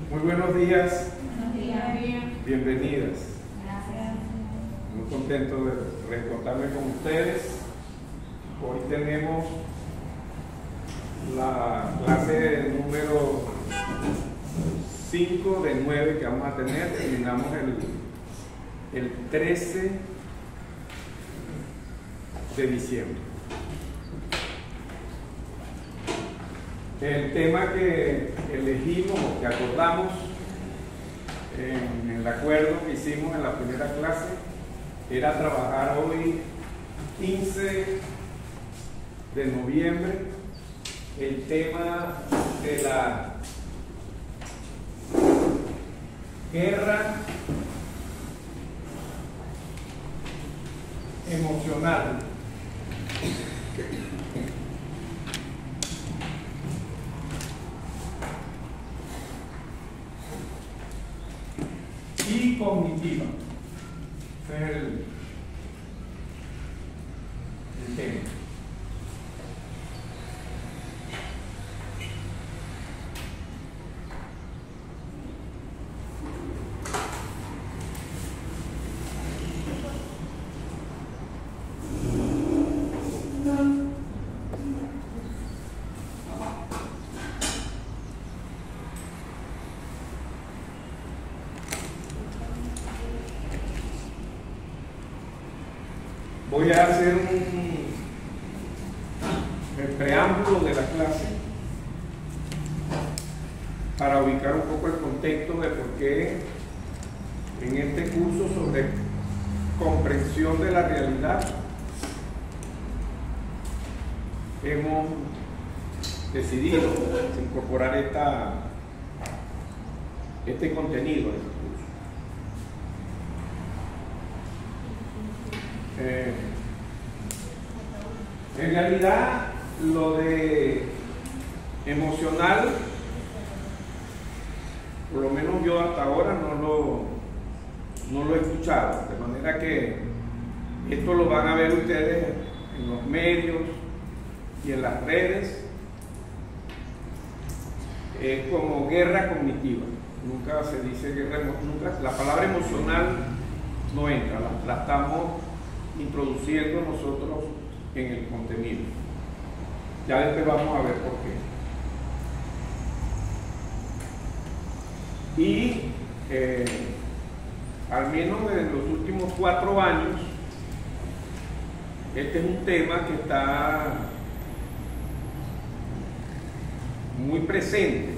Muy buenos días. Buenos días. Bienvenidas. Gracias. Muy contento de reencontrarme con ustedes. Hoy tenemos la clase número 5 de 9 que vamos a tener. Terminamos el 13 de diciembre. El tema que elegimos, que acordamos en el acuerdo que hicimos en la primera clase, era trabajar hoy, 15 de noviembre, el tema de la guerra emocional. Y cognitiva. Ese es el tema. Voy a hacer el preámbulo de la clase para ubicar un poco el contexto de por qué en este curso sobre comprensión de la realidad hemos decidido incorporar este contenido. En realidad, lo de emocional, por lo menos yo hasta ahora no lo he escuchado, de manera que esto lo van a ver ustedes en los medios y en las redes. Es como guerra cognitiva, nunca se dice guerra, nunca, la palabra emocional no entra, la estamos introduciendo nosotros en el contenido. Ya después vamos a ver por qué. Y al menos en los últimos 4 años, este es un tema que está muy presente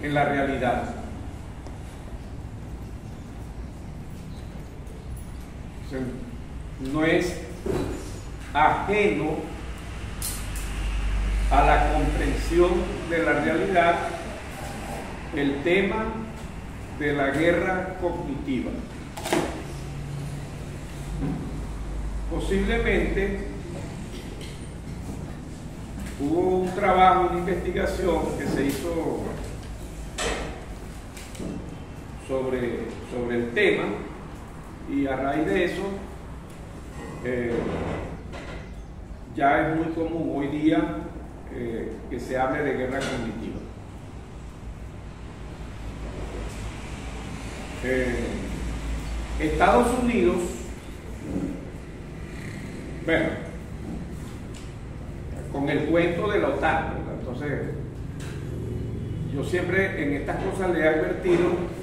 en la realidad. No es ajeno a la comprensión de la realidad el tema de la guerra cognitiva. Posiblemente hubo un trabajo, una investigación que se hizo sobre el tema, y a raíz de eso ya es muy común hoy día que se hable de guerra cognitiva. Estados Unidos, bueno, con el cuento de la OTAN, ¿verdad? Entonces, yo siempre en estas cosas le he advertido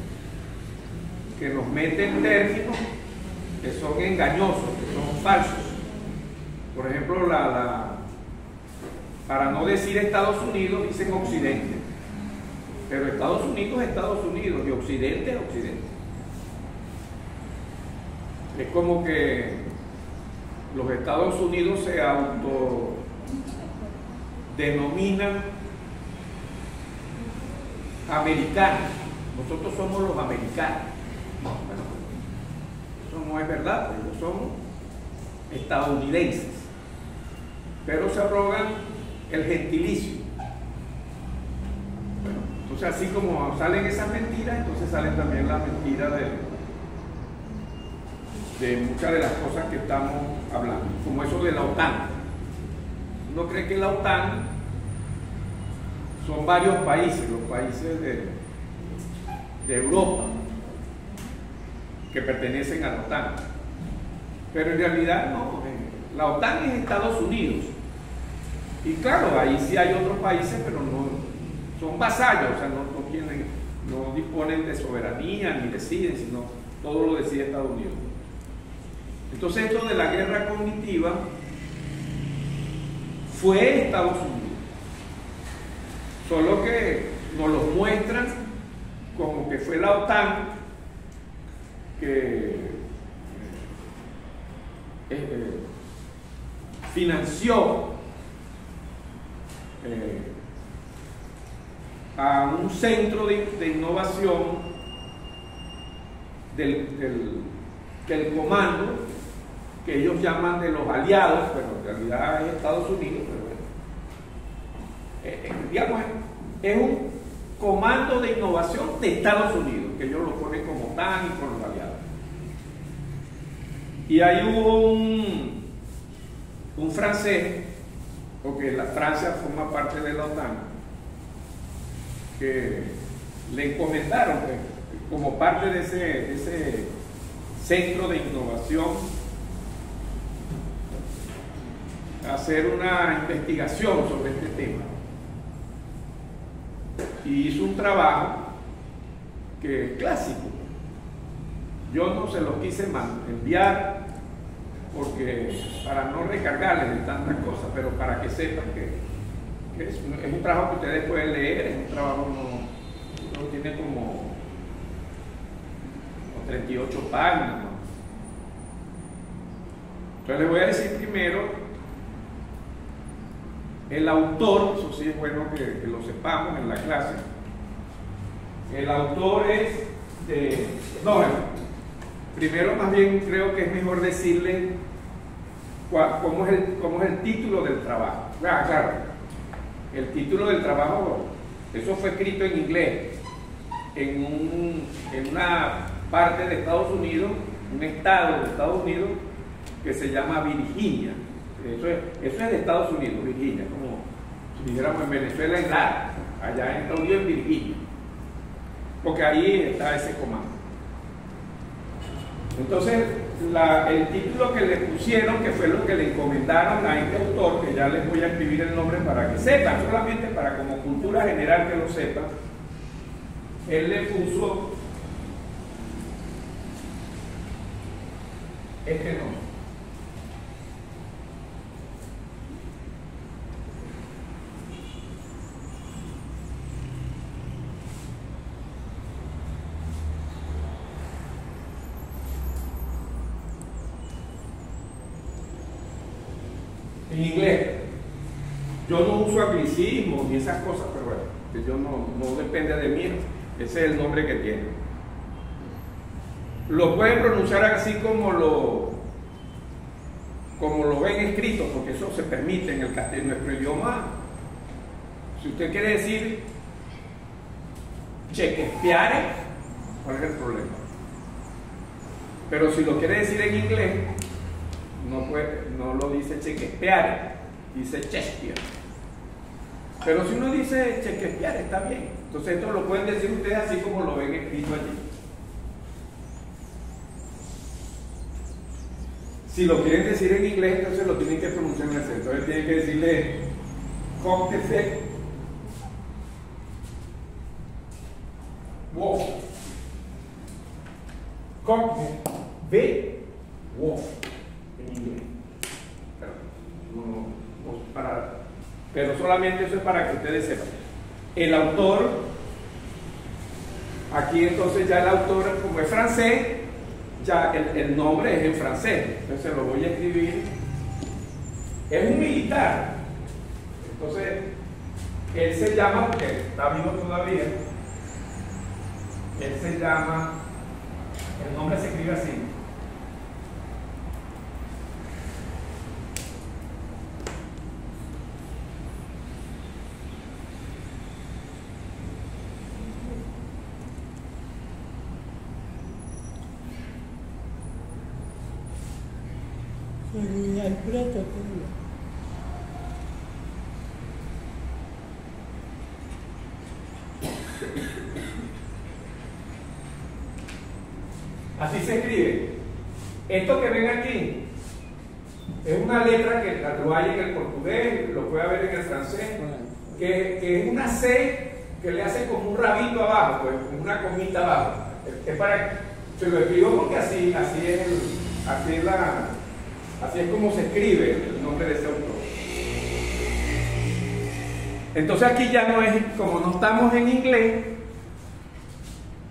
que nos meten términos que son engañosos, que son falsos. Por ejemplo, para no decir Estados Unidos, dicen Occidente. Pero Estados Unidos es Estados Unidos y Occidente es Occidente. Es como que los Estados Unidos se autodenominan americanos. Nosotros somos los americanos. Bueno, eso no es verdad, ellos son estadounidenses, pero se arrogan el gentilicio. Bueno, entonces así como salen esas mentiras, entonces salen también las mentiras de muchas de las cosas que estamos hablando, como eso de la OTAN. Uno cree que la OTAN son varios países, los países de Europa, que pertenecen a la OTAN. Pero en realidad no, la OTAN es Estados Unidos. Y claro, ahí sí hay otros países, pero no son vasallos, o sea, no disponen de soberanía ni deciden, sino todo lo decide Estados Unidos. Entonces esto de la guerra cognitiva fue Estados Unidos, solo que nos lo muestran como que fue la OTAN que financió a un centro de innovación del comando que ellos llaman de los aliados, pero en realidad es Estados Unidos, pero bueno, digamos, es un comando de innovación de Estados Unidos, que ellos lo ponen como OTAN y con los aliados. Y ahí hubo un francés, porque la Francia forma parte de la OTAN, que le encomendaron como parte de ese centro de innovación hacer una investigación sobre este tema, y hizo un trabajo que es clásico. Yo no se lo quise enviar porque para no recargarles de tantas cosas, pero para que sepan que es un trabajo que ustedes pueden leer, es un trabajo no tiene como 38 páginas, ¿no? Entonces les voy a decir primero el autor, eso sí es bueno que lo sepamos en la clase. El autor es primero más bien creo que es mejor decirle cómo es el título del trabajo. Claro, el título del trabajo, eso fue escrito en inglés, en una parte de Estados Unidos, un estado de Estados Unidos que se llama Virginia. Eso es de Estados Unidos, Virginia, como si dijéramos en Venezuela, en Lara, allá en Estados Unidos, en Virginia, porque ahí está ese comando. Entonces, el título que le pusieron, que fue lo que le encomendaron a este autor, que ya les voy a escribir el nombre para que sepan, solamente para como cultura general que lo sepan, él le puso este nombre. En inglés, yo no uso anglicismos ni esas cosas, pero bueno, que yo no depende de mí, ese es el nombre que tiene. Lo pueden pronunciar así como lo ven escrito, porque eso se permite en nuestro idioma. Si usted quiere decir Shakespeare, ¿cuál es el problema? Pero si lo quiere decir en inglés, no lo dice Shakespeare, dice Shakespeare. Pero si uno dice Shakespeare, está bien. Entonces esto lo pueden decir ustedes así como lo ven escrito allí. Si lo quieren decir en inglés, entonces lo tienen que pronunciar en ese. Entonces tienen que decirle Cocktefe Wolf. Cocktefe Wolf. En inglés. Pero solamente eso es para que ustedes sepan. El autor, aquí entonces ya el autor, como es francés, ya el nombre es en francés, entonces lo voy a escribir. Es un militar, entonces él se llama, porque está vivo todavía, él se llama, el nombre se escribe así: Así se escribe. Esto que ven aquí es una letra que lo hay en el portugués, lo puede haber en el francés, que es una C que le hace como un rabito abajo, pues, una comita abajo. Es para, se lo escribo porque así es como se escribe el nombre de ese autor. Entonces aquí ya no es, como no estamos en inglés,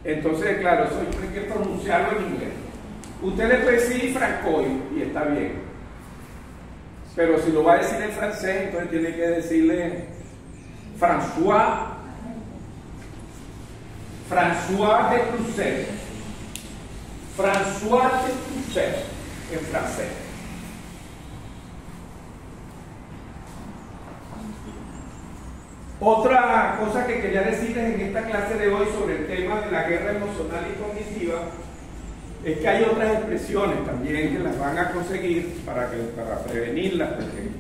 entonces claro, eso hay que pronunciarlo en inglés. Usted le puede decir Francois y está bien, pero si lo va a decir en francés, entonces tiene que decirle François de Cluzet, François de Cluzet en francés. Otra cosa que quería decirles en esta clase de hoy sobre el tema de la guerra emocional y cognitiva es que hay otras expresiones también que las van a conseguir para prevenirlas, porque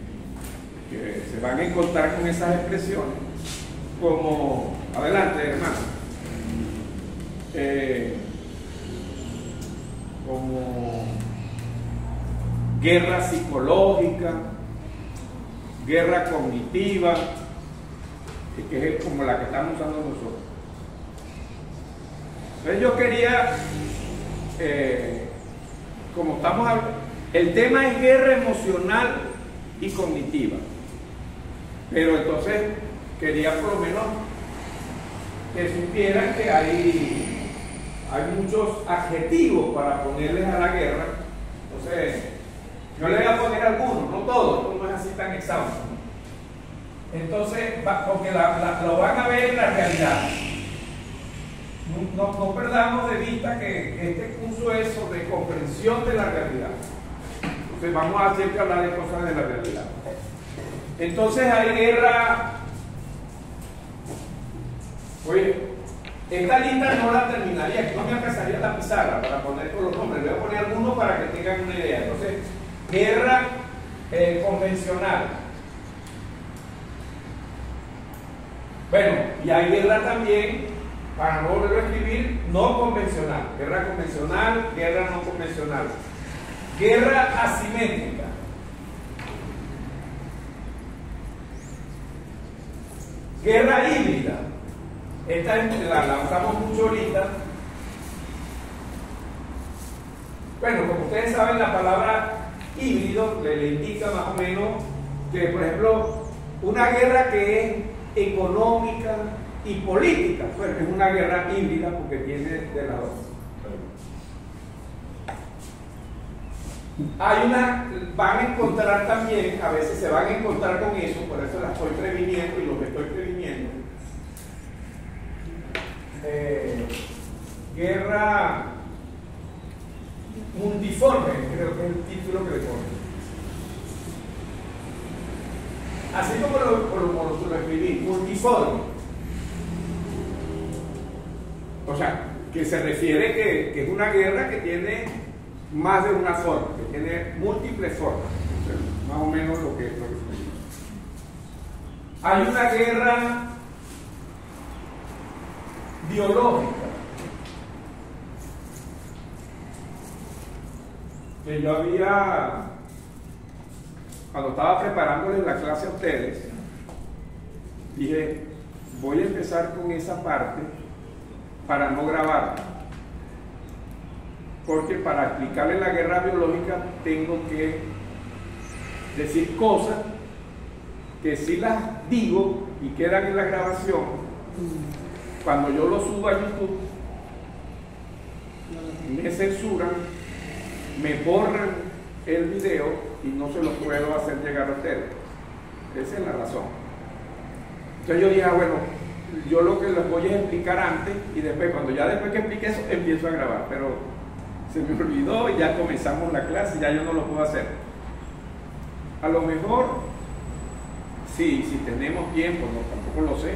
que se van a encontrar con esas expresiones, como, adelante hermano, como guerra psicológica, guerra cognitiva, que es como la que estamos usando nosotros. Entonces yo quería, como estamos hablando, el tema es guerra emocional y cognitiva, pero entonces quería por lo menos que supieran que hay muchos adjetivos para ponerles a la guerra. Entonces yo le voy a poner algunos, no todos, esto no es así tan exhausto. Entonces, porque lo van a ver en la realidad. No perdamos de vista que este curso es sobre comprensión de la realidad. Entonces vamos a siempre hablar de cosas de la realidad. Entonces hay guerra. Oye, esta lista no la terminaría, no me alcanzaría la pizarra para poner todos los nombres. Le voy a poner algunos para que tengan una idea. Entonces, guerra convencional. Bueno, y hay guerra también, para no volverlo a escribir, no convencional. Guerra convencional, guerra no convencional. Guerra asimétrica. Guerra híbrida. Esta la usamos mucho ahorita. Bueno, como ustedes saben, la palabra híbrido le indica más o menos que, por ejemplo, una guerra que es económica y política, bueno, es una guerra híbrida porque tiene de las dos. Van a encontrar también, a veces se van a encontrar con eso, por eso las estoy previniendo y los estoy previniendo. Guerra multiforme, creo que es el título que le pongo. Así como lo escribí, multiforme. O sea, que se refiere que es una guerra que tiene más de una forma, que tiene múltiples formas. O sea, más o menos lo que escribí. Hay una guerra biológica. Que yo había, cuando estaba preparándoles la clase a ustedes, dije, voy a empezar con esa parte para no grabarla, porque para explicarles la guerra biológica tengo que decir cosas que si las digo y quedan en la grabación, cuando yo lo subo a YouTube me censuran, me borran el video y no se lo puedo hacer llegar a ustedes. Esa es la razón. Entonces yo dije, bueno, yo lo que les voy a explicar antes y después, después que explique eso, empiezo a grabar, pero se me olvidó y ya comenzamos la clase y ya yo no lo puedo hacer. A lo mejor, sí, si tenemos tiempo, no, tampoco lo sé,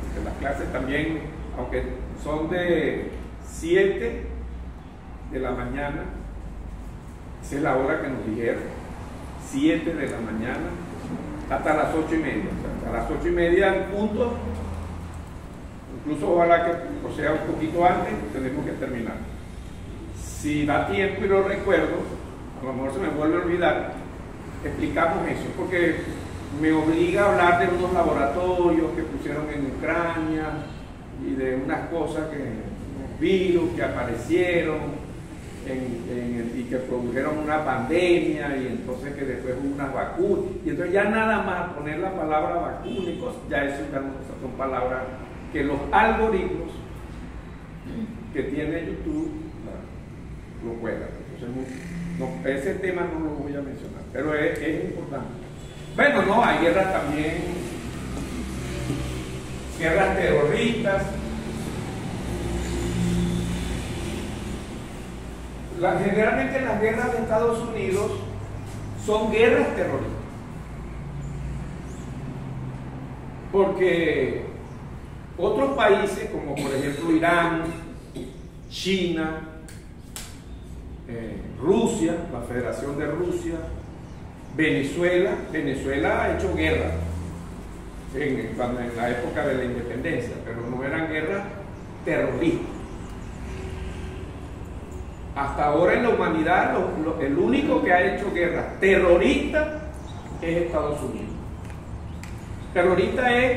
porque las clases también, aunque son de 7 de la mañana, esa es la hora que nos dijeron, 7 de la mañana hasta las 8:30. O sea, a las 8:30 en punto incluso ojalá que o sea un poquito antes, tenemos que terminar. Si da tiempo y lo recuerdo, a lo mejor se me vuelve a olvidar, explicamos eso, porque me obliga a hablar de unos laboratorios que pusieron en Ucrania y de unas cosas, unos virus que aparecieron y que produjeron una pandemia, y entonces que después hubo unas vacunas, y entonces ya nada más poner la palabra vacuna y cosas, ya eso ya no son palabras que los algoritmos que tiene YouTube lo juegan. Entonces ese tema no lo voy a mencionar, pero es importante. Bueno, no, hay guerras también, guerras terroristas. Generalmente las guerras de Estados Unidos son guerras terroristas, porque otros países como por ejemplo Irán, China, Rusia, la Federación de Rusia, Venezuela ha hecho guerra en la época de la independencia, pero no eran guerras terroristas. Hasta ahora en la humanidad el único que ha hecho guerra terrorista es Estados Unidos. Terrorista es,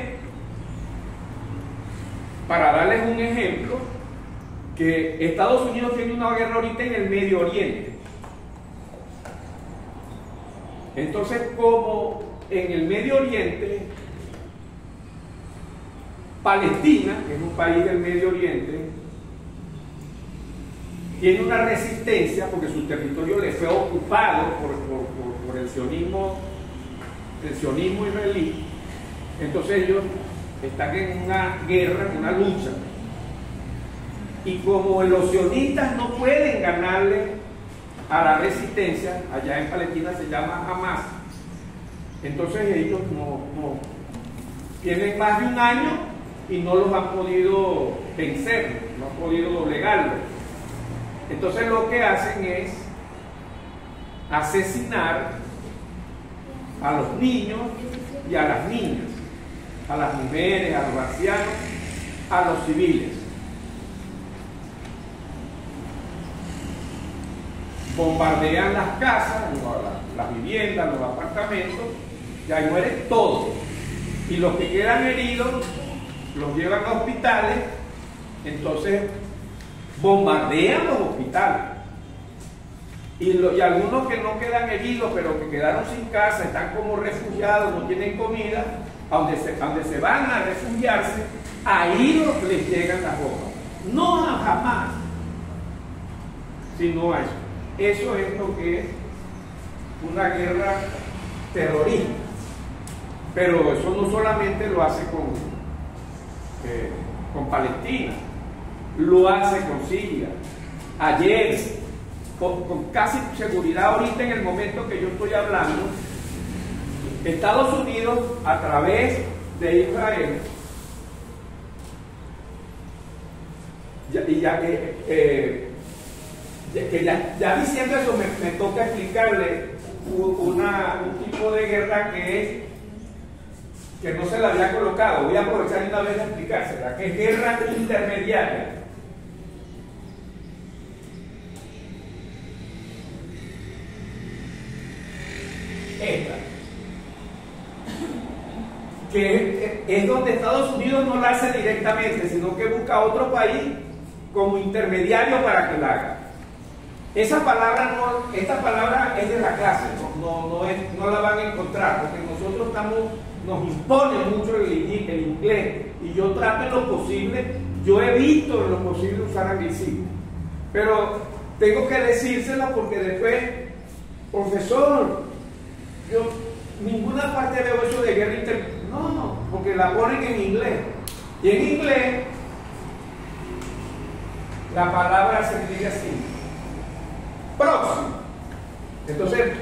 para darles un ejemplo, que Estados Unidos tiene una guerra ahorita en el Medio Oriente. Entonces, como en el Medio Oriente, Palestina, que es un país del Medio Oriente, tiene una resistencia porque su territorio le fue ocupado por el sionismo israelí. Entonces ellos están en una guerra, en una lucha. Y como los sionistas no pueden ganarle a la resistencia, allá en Palestina se llama Hamas, entonces ellos no tienen más de un año y no los han podido vencer, no han podido doblegarlos. Entonces lo que hacen es asesinar a los niños y a las niñas, a las mujeres, a los ancianos, a los civiles. Bombardean las casas, las viviendas, los apartamentos, y ahí mueren todos. Y los que quedan heridos los llevan a hospitales, entonces bombardean los hospitales. Y algunos que no quedan heridos, pero que quedaron sin casa, están como refugiados, no tienen comida, donde se van a refugiarse, ahí les llegan las bombas. No jamás, sino a eso. Eso es lo que es una guerra terrorista. Pero eso no solamente lo hace con Palestina, lo hace con Siria. Ayer, con casi seguridad, ahorita en el momento que yo estoy hablando, Estados Unidos, a través de Israel, ya diciendo eso, me toca explicarle un tipo de guerra que no se la había colocado. Voy a aprovechar una vez de explicársela, que es guerra intermediaria. Esta, que es donde Estados Unidos no la hace directamente, sino que busca a otro país como intermediario para que la haga. Esta palabra es de la clase, no la van a encontrar, porque nosotros nos impone mucho el inglés, y yo trato en lo posible, yo evito en lo posible usar anglicismo, pero tengo que decírsela porque después, profesor, yo ninguna parte veo eso de guerra intermedia. No, porque la ponen en inglés, y en inglés la palabra se escribe así: próximo. Entonces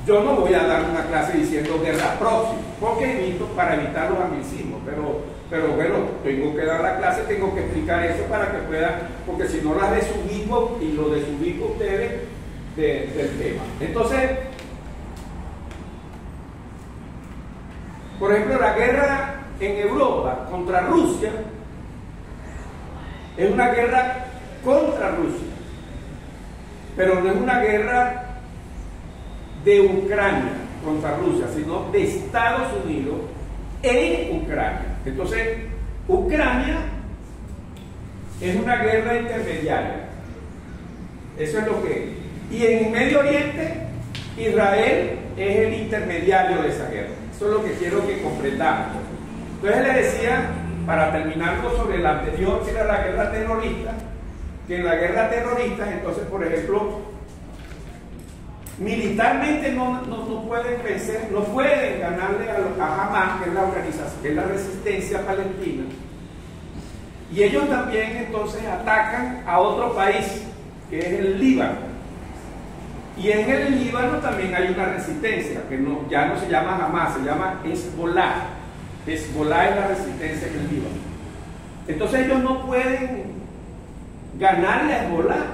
yo no voy a dar una clase diciendo guerra próxima, porque para evitar los anglicismos, pero bueno, tengo que dar la clase, tengo que explicar eso para que puedan, porque si no las desubico y lo desubico ustedes del tema. Entonces, por ejemplo, la guerra en Europa contra Rusia Es una guerra contra Rusia, pero no es una guerra de Ucrania contra Rusia, sino de Estados Unidos en Ucrania. Entonces, Ucrania es una guerra intermediaria. Eso es lo que es. Y en Medio Oriente, Israel es el intermediario de esa guerra. Eso es lo que quiero que comprendamos. Entonces le decía, para terminarlo sobre la anterior, que era la guerra terrorista, que en la guerra terrorista, entonces, por ejemplo, militarmente no pueden vencer, no pueden ganarle a Hamas, que es la organización, que es la resistencia palestina, y ellos también entonces atacan a otro país, que es el Líbano. Y en el Líbano también hay una resistencia, que ya no se llama Hamas, se llama Hezbollah. Hezbollah es la resistencia en el Líbano. Entonces ellos no pueden ganarle a Hezbollah.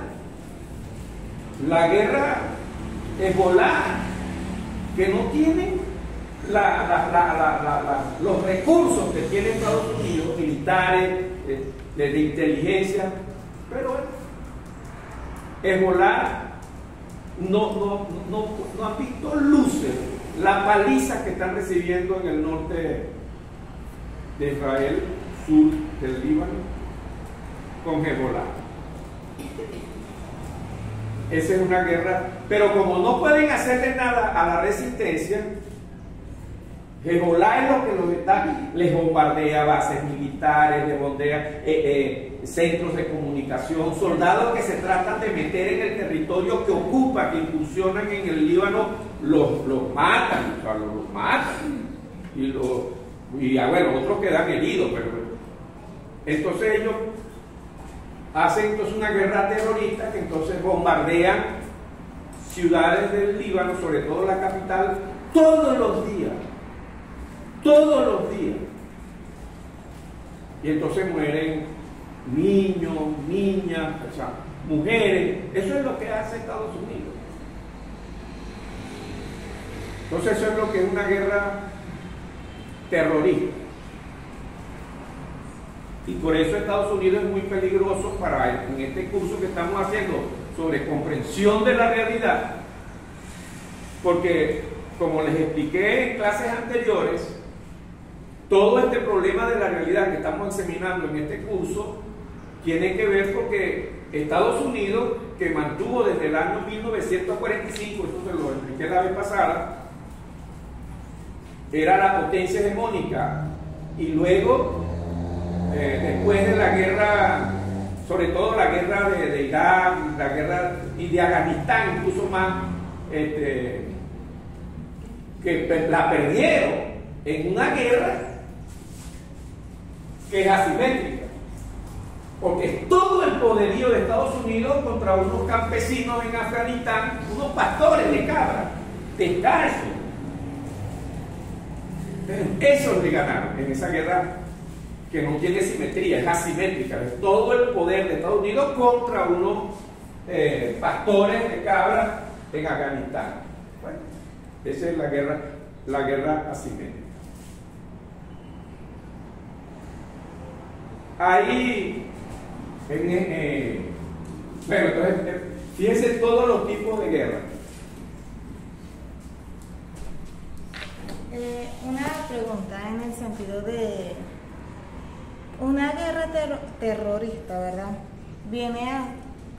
La guerra Hezbollah, que no tiene los recursos que tiene Estados Unidos, militares, de inteligencia, pero Hezbollah no han visto luces la paliza que están recibiendo en el norte de Israel, sur del Líbano, con Hezbollah. Esa es una guerra, pero como no pueden hacerle nada a la resistencia, Hezbollah es lo que los está, les bombardea bases militares, les bombardea centros de comunicación, soldados que se tratan de meter en el territorio que ocupa, que incursionan en el Líbano, los matan, o sea, los matan, y bueno, otros quedan heridos, pero entonces ellos hacen entonces una guerra terrorista que entonces bombardean ciudades del Líbano, sobre todo la capital, todos los días. Y entonces mueren niños, niñas, o sea, mujeres. Eso es lo que hace Estados Unidos. Entonces eso es lo que es una guerra terrorista. Y por eso Estados Unidos es muy peligroso en este curso que estamos haciendo sobre comprensión de la realidad, porque como les expliqué en clases anteriores, todo este problema de la realidad que estamos examinando en este curso tiene que ver porque Estados Unidos, que mantuvo desde el año 1945, eso se lo expliqué la vez pasada, era la potencia hegemónica, y luego después de la guerra, sobre todo la guerra de Irak, la guerra y de Afganistán, incluso más, que la perdieron en una guerra que es asimétrica, porque es todo el poderío de Estados Unidos contra unos campesinos en Afganistán, unos pastores de cabra, descalzos. Esos le ganaron en esa guerra que no tiene simetría, es asimétrica, es todo el poder de Estados Unidos contra unos pastores de cabra en Afganistán. Bueno, esa es la guerra asimétrica. Ahí, bueno, entonces, fíjense todos los tipos de guerra. Una pregunta en el sentido de una guerra terrorista, ¿verdad?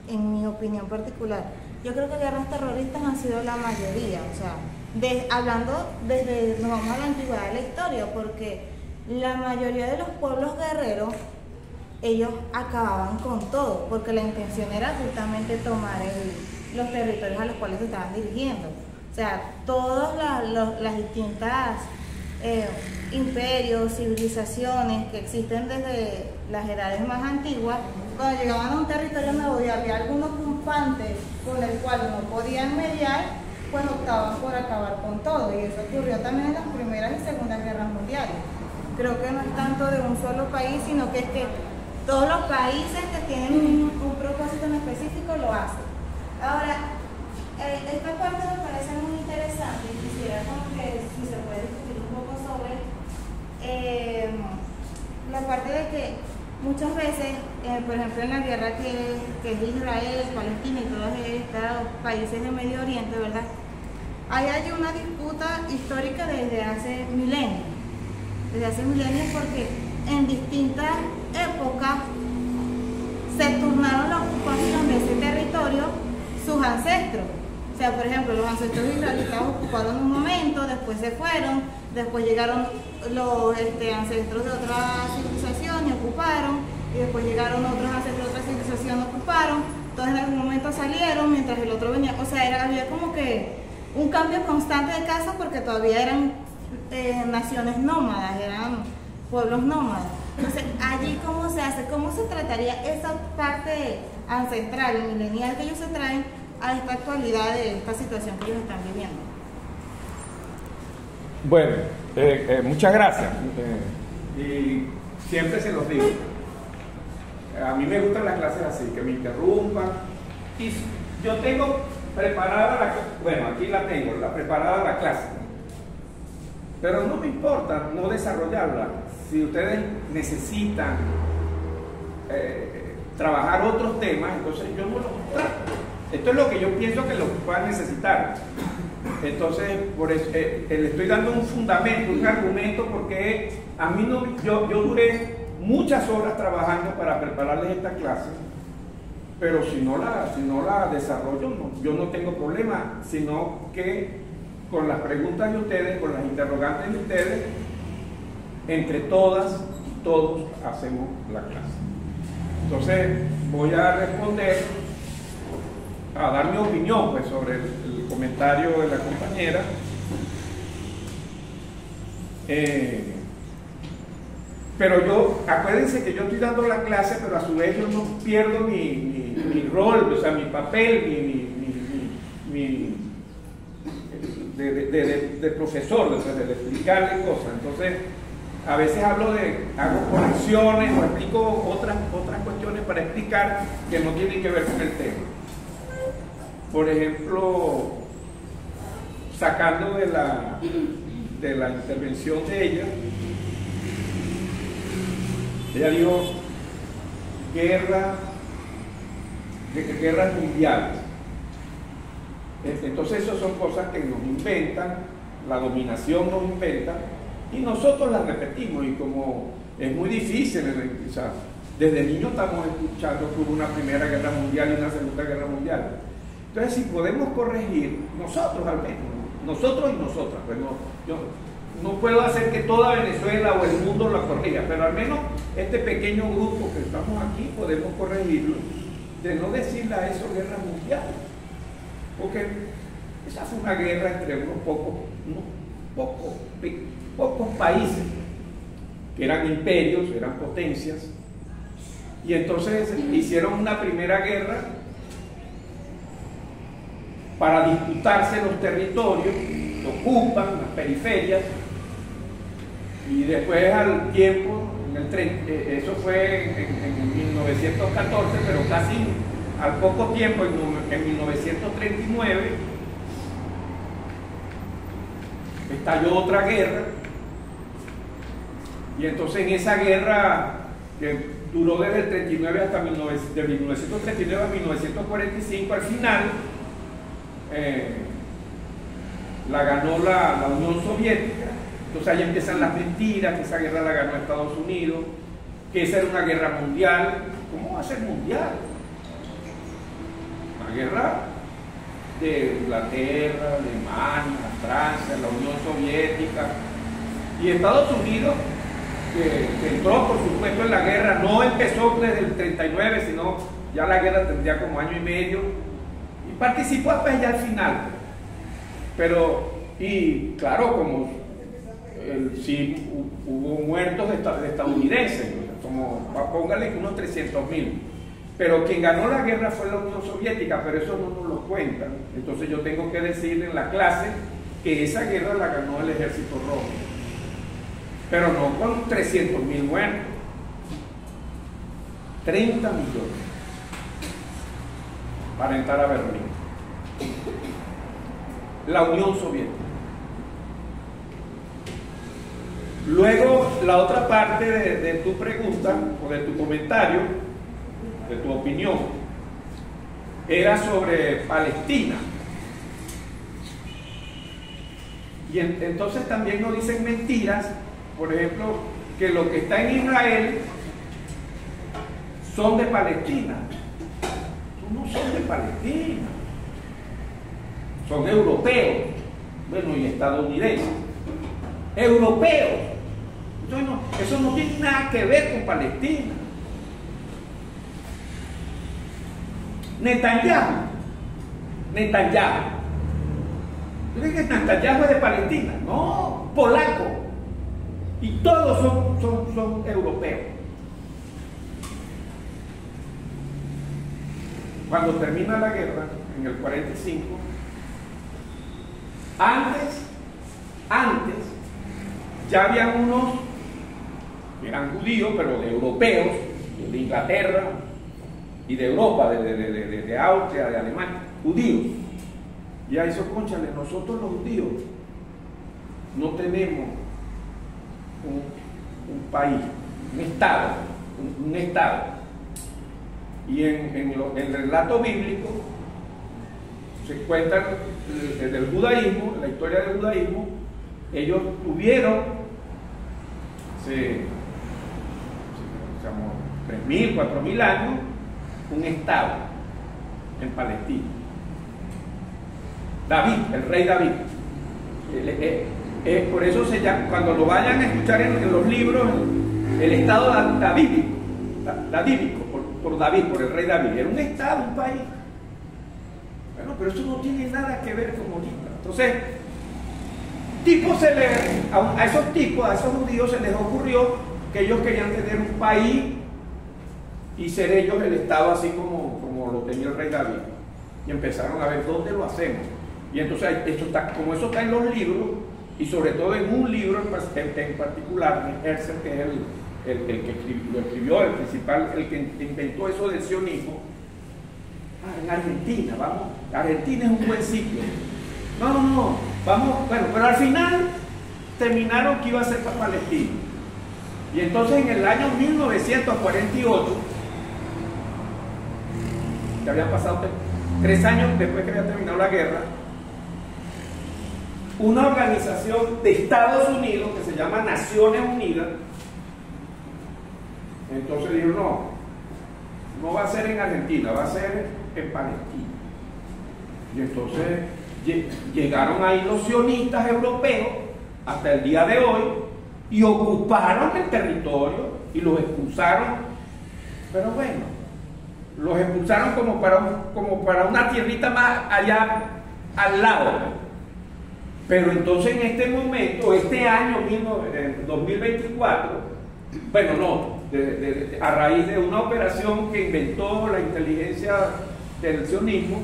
En mi opinión particular, yo creo que guerras terroristas han sido la mayoría, o sea, hablando nos vamos a la antigüedad de la historia, porque la mayoría de los pueblos guerreros, ellos acababan con todo, porque la intención era justamente tomar los territorios a los cuales se estaban dirigiendo. O sea, todas las distintas imperios, civilizaciones que existen desde las edades más antiguas, cuando llegaban a un territorio nuevo y había algún ocupante con el cual no podían mediar, pues optaban por acabar con todo. Y eso ocurrió también en las primeras y segundas guerras mundiales. Creo que no es tanto de un solo país, sino que es que todos los países que tienen un propósito en específico lo hacen. Ahora, esta parte me parece muy interesante y quisiera como que si se puede discutir un poco sobre la parte de que muchas veces, por ejemplo en la guerra que es Israel, Palestina y todos estos países de Medio Oriente, ¿verdad? Hay una disputa histórica desde hace milenios. Porque en distintas épocas se turnaron la ocupación de ese territorio sus ancestros. O sea, por ejemplo, los ancestros israelitas ocuparon un momento, después se fueron, después llegaron los ancestros de otra civilización y ocuparon, y después llegaron otros ancestros de otra civilización y ocuparon, entonces en algún momento salieron mientras el otro venía. O sea, había como que un cambio constante de casa porque todavía eran naciones nómadas, eran pueblos nómadas. Entonces, allí cómo se hace, cómo se trataría esa parte ancestral y milenial que ellos se traen a esta actualidad de esta situación que ellos están viviendo. Bueno, muchas gracias. Y siempre se los digo. A mí me gustan las clases así, que me interrumpan. Y yo tengo preparada bueno, aquí la tengo, preparada la clase. Pero no me importa no desarrollarla. Si ustedes necesitan trabajar otros temas, entonces yo no los trato. Esto es lo que yo pienso que los puedan necesitar. Entonces, por eso, le estoy dando un fundamento, un argumento, porque a mí no, yo duré muchas horas trabajando para prepararles esta clase, pero si no la desarrollo, no, yo no tengo problema, sino que con las preguntas de ustedes, con las interrogantes de ustedes, entre todas y todos hacemos la clase. Entonces, voy a responder, a dar mi opinión pues, sobre el comentario de la compañera. Pero yo, acuérdense que yo estoy dando la clase, pero a su vez yo no pierdo mi rol, o sea, mi papel, de profesor, de explicarle cosas. Entonces, a veces hago conexiones o explico otras cuestiones para explicar que no tienen que ver con el tema. Por ejemplo, sacando de la intervención de ella dijo guerras mundiales. Entonces esas son cosas que nos inventan, la dominación nos inventa y nosotros las repetimos, y como es muy difícil, o sea, desde niños estamos escuchando que hubo una primera guerra mundial y una segunda guerra mundial. Entonces, si podemos corregir, nosotros al menos, nosotros y nosotras, pues yo no puedo hacer que toda Venezuela o el mundo lo corrija, pero al menos este pequeño grupo que estamos aquí podemos corregirlo, de no decirle a eso guerra mundial, porque esa fue una guerra entre unos pocos países que eran imperios, eran potencias, y entonces hicieron una primera guerra para disputarse los territorios, que ocupan las periferias, y después al tiempo, eso fue en 1914, pero casi al poco tiempo, en 1939, estalló otra guerra, y entonces en esa guerra, que duró desde el 39 hasta de 1939 a 1945, al final la ganó la Unión Soviética. Entonces ahí empiezan las mentiras, que esa guerra la ganó Estados Unidos, que esa era una guerra mundial. ¿Cómo va a ser mundial? Una guerra de Inglaterra, Alemania, Francia, la Unión Soviética y Estados Unidos, que entró por supuesto en la guerra. No empezó desde el 39, sino ya la guerra tendría como año y medio, y participó hasta ya al final. Pero, y claro, como sí hubo muertos estadounidenses, como póngale unos 300.000, pero quien ganó la guerra fue la Unión Soviética, pero eso no nos lo cuentan. Entonces yo tengo que decir en la clase que esa guerra la ganó el Ejército Rojo, pero no con 300.000 muertos, 30 millones para entrar a Berlín. La Unión Soviética. Luego, la otra parte de tu pregunta o de tu comentario, de tu opinión, era sobre Palestina. Y entonces también nos dicen mentiras, por ejemplo, que lo que está en Israel son de Palestina. No son de Palestina, son europeos, bueno, y estadounidenses, europeos. Entonces eso no tiene nada que ver con Palestina. Netanyahu. ¿Tú crees que Netanyahu es de Palestina? No, polaco. Y todos son europeos. Cuando termina la guerra, en el 45, antes, ya habían unos que eran judíos, pero de europeos, de Inglaterra y de Europa, de Austria, de Alemania, judíos. Y a eso, cónchale, nosotros los judíos no tenemos un país, un estado. Y en el relato bíblico se cuenta del judaísmo, la historia del judaísmo. Ellos tuvieron hace 3.000, 4.000 años un estado en Palestina. David, el rey David. Por eso se llama, cuando lo vayan a escuchar en los libros, el estado davídico, por David, por el rey David. Era un estado, un país. Bueno, pero eso no tiene nada que ver con ahorita. Entonces, a esos tipos, a esos judíos se les ocurrió que ellos querían tener un país y ser ellos el estado así como lo tenía el rey David. Y empezaron a ver dónde lo hacemos. Y entonces como eso está en los libros, y sobre todo en un libro en particular, Herzl, que es el que lo escribió, el principal, el que inventó eso del sionismo. En Argentina, vamos, Argentina es un buen sitio. No, vamos, bueno, pero al final terminaron que iba a ser para Palestina. Y entonces en el año 1948, que habían pasado 3 años después que había terminado la guerra, una organización de Estados Unidos que se llama Naciones Unidas, entonces dijo, no va a ser en Argentina, va a ser en Palestina. Y entonces llegaron ahí los sionistas europeos hasta el día de hoy y ocuparon el territorio y los expulsaron, pero bueno, los expulsaron como para una tierrita más allá al lado. Pero entonces en este momento, este año 2024, bueno, no, a raíz de una operación que inventó la inteligencia del sionismo,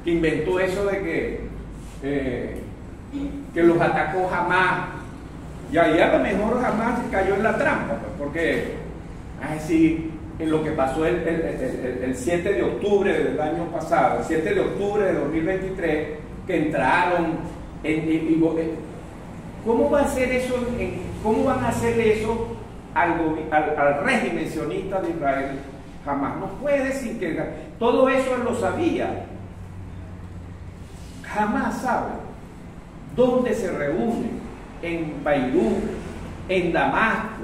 que inventó eso de que los atacó Hamás, y ahí a lo mejor Hamás cayó en la trampa, porque así en lo que pasó el 7 de octubre del año pasado, el 7 de octubre de 2023, que entraron ¿cómo va a ser eso? ¿Cómo van a hacer eso al régimen sionista de Israel? Jamás. No puede decir que todo eso él lo sabía. Jamás sabe dónde se reúnen, en Beirut, en Damasco,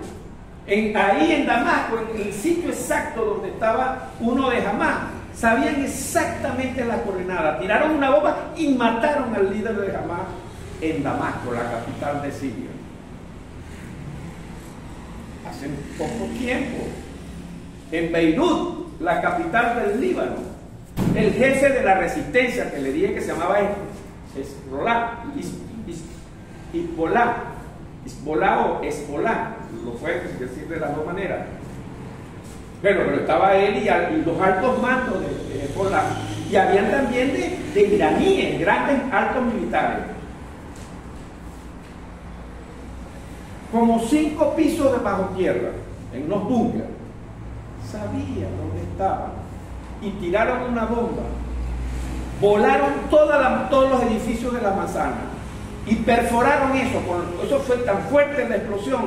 ahí en Damasco, en el sitio exacto donde estaba uno de Hamás. Sabían exactamente la coordenada, tiraron una bomba y mataron al líder de Hamás en Damasco, la capital de Siria. Hace poco tiempo, en Beirut, la capital del Líbano, el jefe de la resistencia que le dije que se llamaba Hezbollah, lo puedes decir de las dos maneras. Bueno, pero estaba él y los altos mandos de Hezbollah, y habían también de iraníes, grandes altos militares. Como 5 pisos de bajo tierra, en unos búnkeres. Sabían dónde estaban y tiraron una bomba. Volaron todos los edificios de la manzana y perforaron eso. Eso fue tan fuerte la explosión.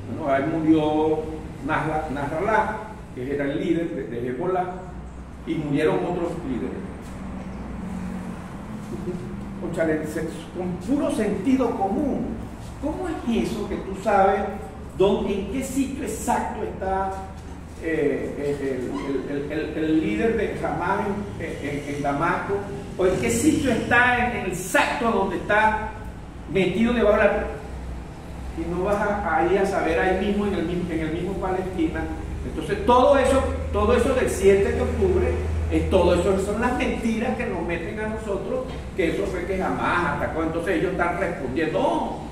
Bueno, ahí murió Nasrallah, que era el líder de Hezbollah, y murieron otros líderes. Con puro sentido común. ¿Cómo es eso que tú sabes en qué sitio exacto está el líder de Hamas en Damasco? ¿O en qué sitio está en el exacto donde está metido debajo de la... Y no vas a ir a saber ahí mismo, en el mismo Palestina. Entonces todo eso del 7 de octubre, todo eso son las mentiras que nos meten a nosotros, que eso fue que jamás atacó. Entonces ellos están respondiendo. No.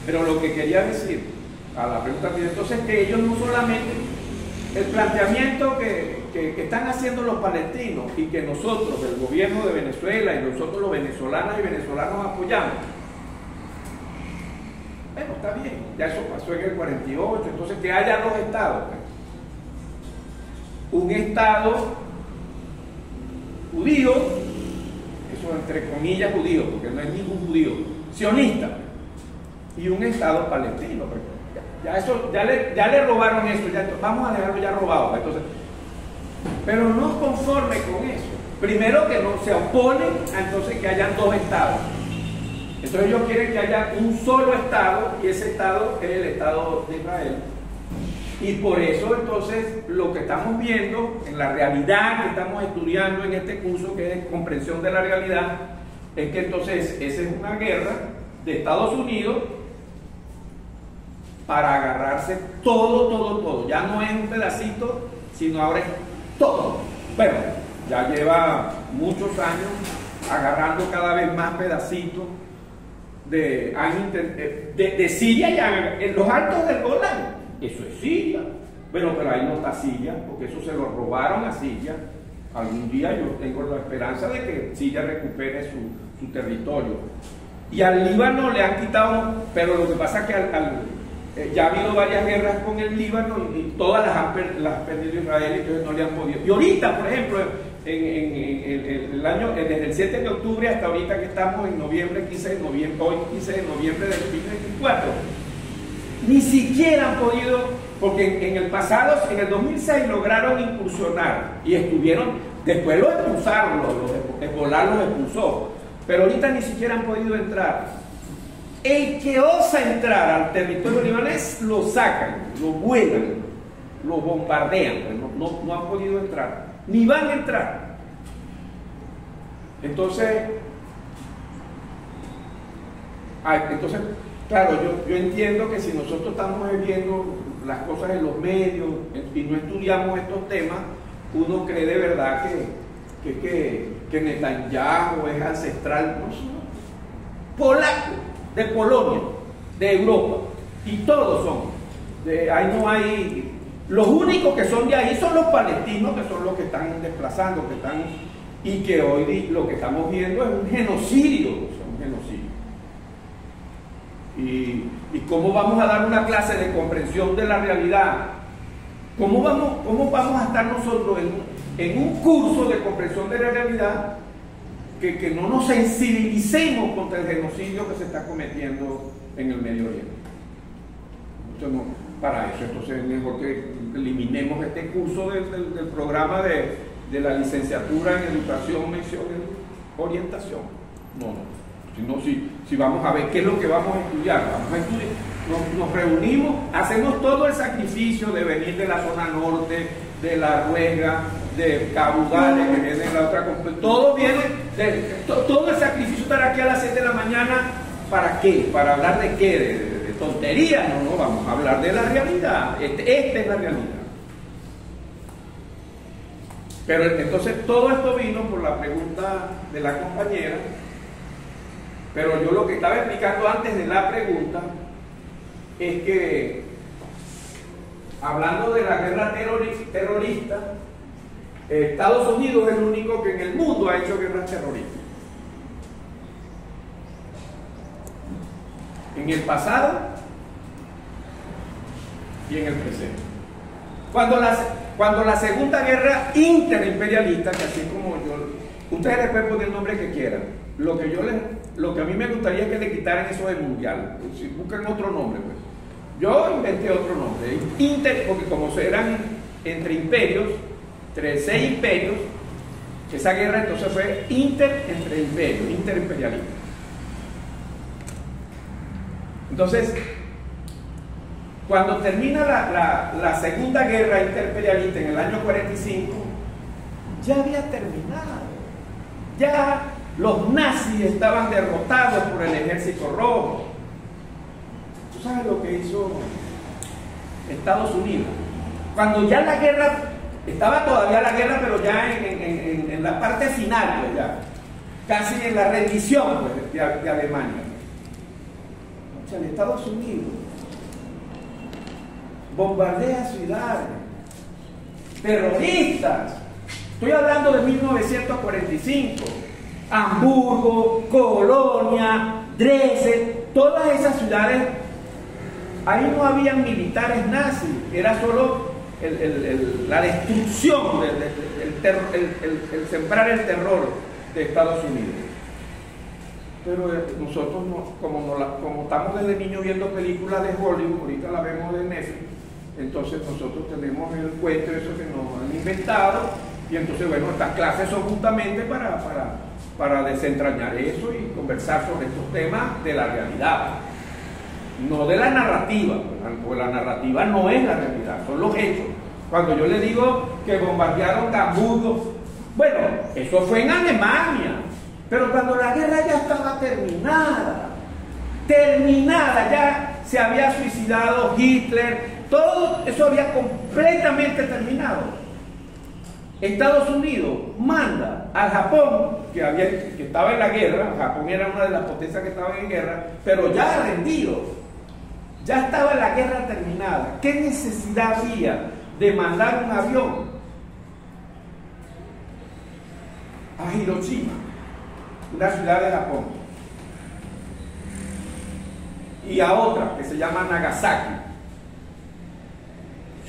Pero lo que quería decir a la pregunta, entonces, que ellos no solamente, el planteamiento que están haciendo los palestinos y que nosotros, el gobierno de Venezuela y nosotros los venezolanas y venezolanos apoyamos. Bueno, está bien, ya eso pasó en el 48, entonces que haya dos estados. Un estado judío, eso entre comillas judío, porque no es ningún judío, sionista, y un estado palestino. Ya eso, ya le robaron eso, vamos a dejarlo ya robado. Entonces, pero no conforme con eso. Primero que no se oponen a entonces que hayan dos estados. Entonces ellos quieren que haya un solo estado, y ese estado es el Estado de Israel. Y por eso entonces lo que estamos viendo en la realidad que estamos estudiando en este curso, que es comprensión de la realidad, es que entonces esa es una guerra de Estados Unidos para agarrarse todo. Ya no es un pedacito, sino ahora es todo. Bueno, ya lleva muchos años agarrando cada vez más pedacitos de Siria, en los altos del Golán. Eso es Siria. Bueno, pero ahí no está Siria, porque eso se lo robaron a Siria. Algún día yo tengo la esperanza de que Siria recupere su territorio. Y al Líbano le han quitado, pero lo que pasa es que ya ha habido varias guerras con el Líbano y todas las ha perdido Israel, y entonces no le han podido. Y ahorita, por ejemplo, en el año, desde el 7 de octubre hasta ahorita que estamos en noviembre, 15 de noviembre, hoy 15 de noviembre del 2024, ni siquiera han podido, porque en el pasado, en el 2006 lograron incursionar y estuvieron, después lo expulsaron, Hezbollah los expulsó, pero ahorita ni siquiera han podido entrar. El que osa entrar al territorio libanés lo sacan, lo vuelan, lo bombardean, no han podido entrar, ni van a entrar. Entonces, claro, yo entiendo que si nosotros estamos viendo las cosas en los medios y no estudiamos estos temas, uno cree de verdad que Netanyahu es ancestral, polaco, de Polonia, de Europa, y todos son. Ahí no hay. Los únicos que son de ahí son los palestinos, que son los que están desplazando, y que hoy lo que estamos viendo es un genocidio. Y cómo vamos a dar una clase de comprensión de la realidad, cómo vamos a estar nosotros en un curso de comprensión de la realidad que no nos sensibilicemos contra el genocidio que se está cometiendo en el Medio Oriente. Entonces, para eso entonces es mejor que eliminemos este curso del programa de la licenciatura en Educación, Mención y Orientación. Si vamos a ver qué es lo que vamos a estudiar, nos reunimos, hacemos todo el sacrificio de venir de la zona norte, de La Ruega, de Cabudales, que viene de la otra, todo viene, todo el sacrificio estar aquí a las 7 de la mañana, ¿para qué? ¿Para hablar de qué? ¿De tonterías? No, vamos a hablar de la realidad, esta es la realidad. Pero entonces todo esto vino por la pregunta de la compañera. Pero yo lo que estaba explicando antes de la pregunta es que, hablando de la guerra terrorista, Estados Unidos es el único que en el mundo ha hecho guerras terroristas. En el pasado y en el presente. Cuando la segunda guerra interimperialista, que así como yo Ustedes le pueden poner el nombre que quieran. Lo que a mí me gustaría es que le quitaran eso de mundial. Si buscan otro nombre, pues. Yo inventé otro nombre. Porque como eran entre imperios, entre 6 imperios, esa guerra entonces fue entre imperios, interimperialismo. Entonces, cuando termina la segunda guerra interimperialista en el año 45, ya había terminado. Ya los nazis estaban derrotados por el ejército rojo. ¿Tú sabes lo que hizo Estados Unidos? Cuando ya la guerra, estaba todavía la guerra, pero ya en la parte final, pues ya, casi en la rendición pues, de Alemania. O sea, en Estados Unidos bombardea ciudades, terroristas. Estoy hablando de 1945. Hamburgo, Colonia, Dresden, todas esas ciudades, ahí no habían militares nazis, era solo la destrucción, el sembrar el terror de Estados Unidos. Pero nosotros, como estamos desde niños viendo películas de Hollywood, ahorita la vemos de Netflix, entonces nosotros tenemos el cuento de eso que nos han inventado, y entonces, bueno, estas clases son justamente para desentrañar eso y conversar sobre estos temas de la realidad, no de la narrativa, porque la narrativa no es la realidad, son los hechos. Cuando yo le digo que bombardearon Hamburgo, bueno, eso fue en Alemania, pero cuando la guerra ya estaba terminada, ya se había suicidado Hitler, todo eso había completamente terminado. Estados Unidos manda al Japón, que estaba en la guerra, Japón era una de las potencias que estaban en guerra, pero ya rendido, ya estaba la guerra terminada. ¿Qué necesidad había de mandar un avión a Hiroshima, una ciudad de Japón, y a otra que se llama Nagasaki?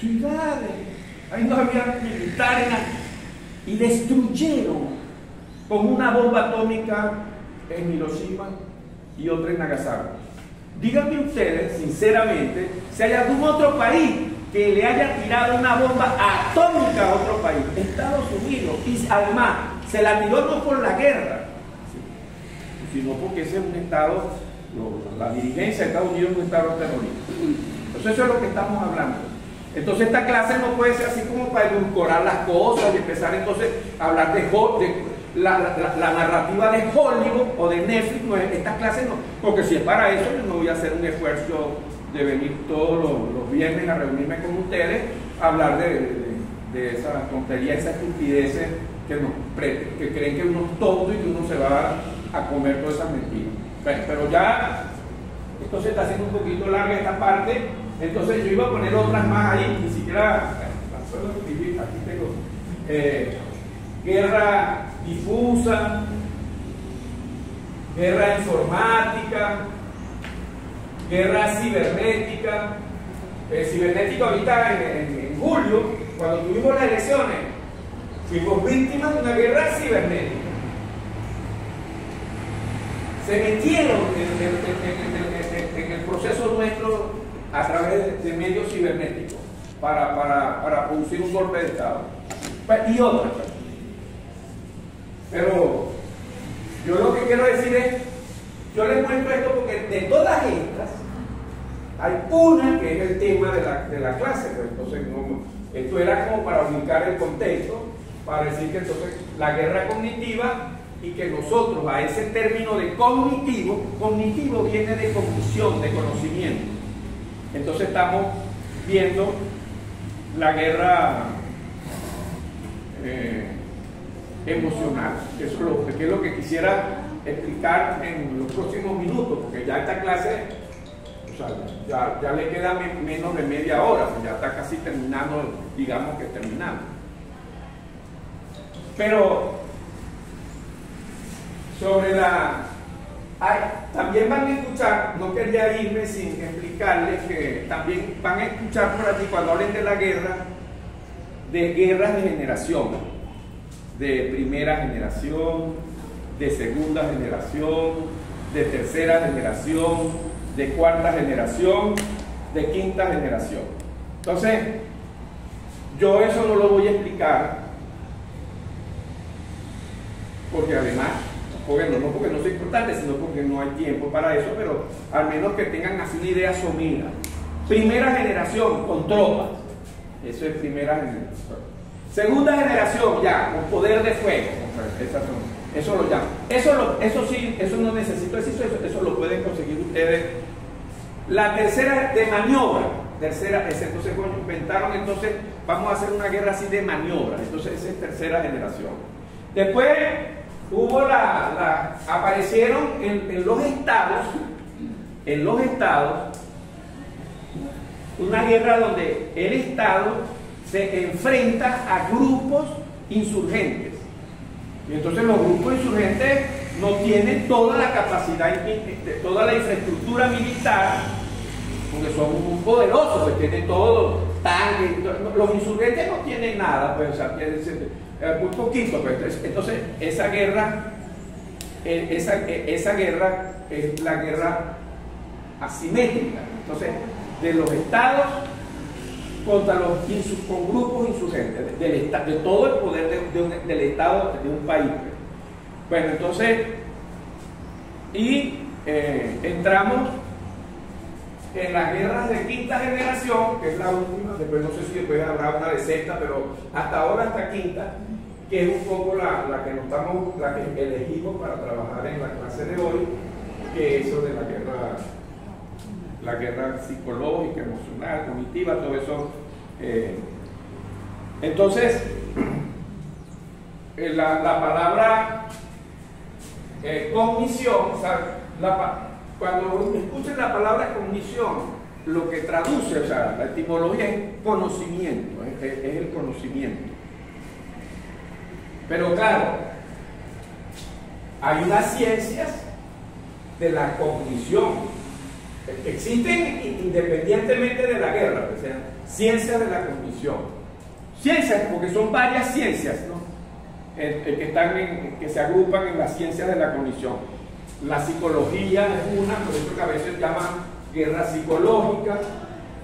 Ciudades, ahí no había militares, y destruyeron con una bomba atómica en Hiroshima y otra en Nagasaki. Díganme ustedes, sinceramente, si hay algún otro país que le haya tirado una bomba atómica a otro país. Estados Unidos, y además se la tiró no por la guerra, sino porque ese es un estado, la dirigencia de Estados Unidos es un estado terrorista. Entonces eso es lo que estamos hablando. Entonces esta clase no puede ser así como para edulcorar las cosas y empezar entonces a hablar de la narrativa de Hollywood o de Netflix. No, esta clase no, porque si es para eso yo no voy a hacer un esfuerzo de venir todos los viernes a reunirme con ustedes a hablar de esa tontería, esa estupideces que creen que uno es tonto y que uno se va a comer todas esas mentiras. Bueno, pero ya esto se está haciendo un poquito larga esta parte. Entonces yo iba a poner otras más ahí, ni siquiera, aquí tengo guerra difusa, guerra informática, guerra cibernética. Cibernética ahorita en julio, cuando tuvimos las elecciones, fuimos víctimas de una guerra cibernética. Se metieron en el proceso nuestro a través de medios cibernéticos para producir un golpe de Estado y otras. Pero yo lo que quiero decir es, yo les muestro esto porque de todas estas hay una que es el tema de la clase, pues. Entonces esto era como para ubicar el contexto, para decir que entonces la guerra cognitiva, y que nosotros a ese término de cognitivo viene de cognición, de conocimiento. Entonces estamos viendo la guerra emocional, que es lo que quisiera explicar en los próximos minutos, porque ya esta clase, o sea, ya le queda menos de media hora, pues ya está casi terminando, digamos que terminando. Pero sobre también van a escuchar, no quería irme sin explicarles que también van a escuchar por aquí cuando hablen de la guerra, de guerras de generación. de primera generación, de segunda generación, de tercera generación, de cuarta generación, de quinta generación. Entonces, yo eso no lo voy a explicar, porque además, no porque no sea importante, sino porque no hay tiempo para eso, pero al menos que tengan así una idea somera. Primera generación, con tropas. Eso es primera generación. Segunda generación, ya, con poder de fuego. Eso lo llaman. Eso sí, eso no necesito decir, eso lo pueden conseguir ustedes. La tercera de maniobra. Entonces inventaron, entonces vamos a hacer una guerra así de maniobra. Entonces esa es tercera generación. Después hubo aparecieron en los estados, una guerra donde el Estado se enfrenta a grupos insurgentes. Y entonces los grupos insurgentes no tienen toda la capacidad, toda la infraestructura militar, porque son muy poderosos, pues tienen todo, tanques. Los insurgentes no tienen nada, pues, o sea, muy poquito. Pues. Entonces, esa guerra es la guerra asimétrica. Entonces, de los estados contra con grupos insurgentes, de todo el poder del estado de un país. Bueno, entonces, entramos en las guerras de quinta generación, que es la última. Después no sé si después habrá una de sexta, pero hasta ahora hasta quinta, que es un poco la que elegimos para trabajar en la clase de hoy, que es eso de la guerra psicológica, emocional, cognitiva, todo eso. Entonces, la palabra cognición, o sea, cuando escuchen la palabra cognición, lo que traduce, o sea, la etimología es conocimiento, es el conocimiento. Pero claro, hay unas ciencias de la cognición. Existen independientemente de la guerra, o sea, ciencias de la cognición. Ciencias, porque son varias ciencias, ¿no? Que se agrupan en las ciencias de la cognición. La psicología es una, por eso que a veces llaman guerra psicológica.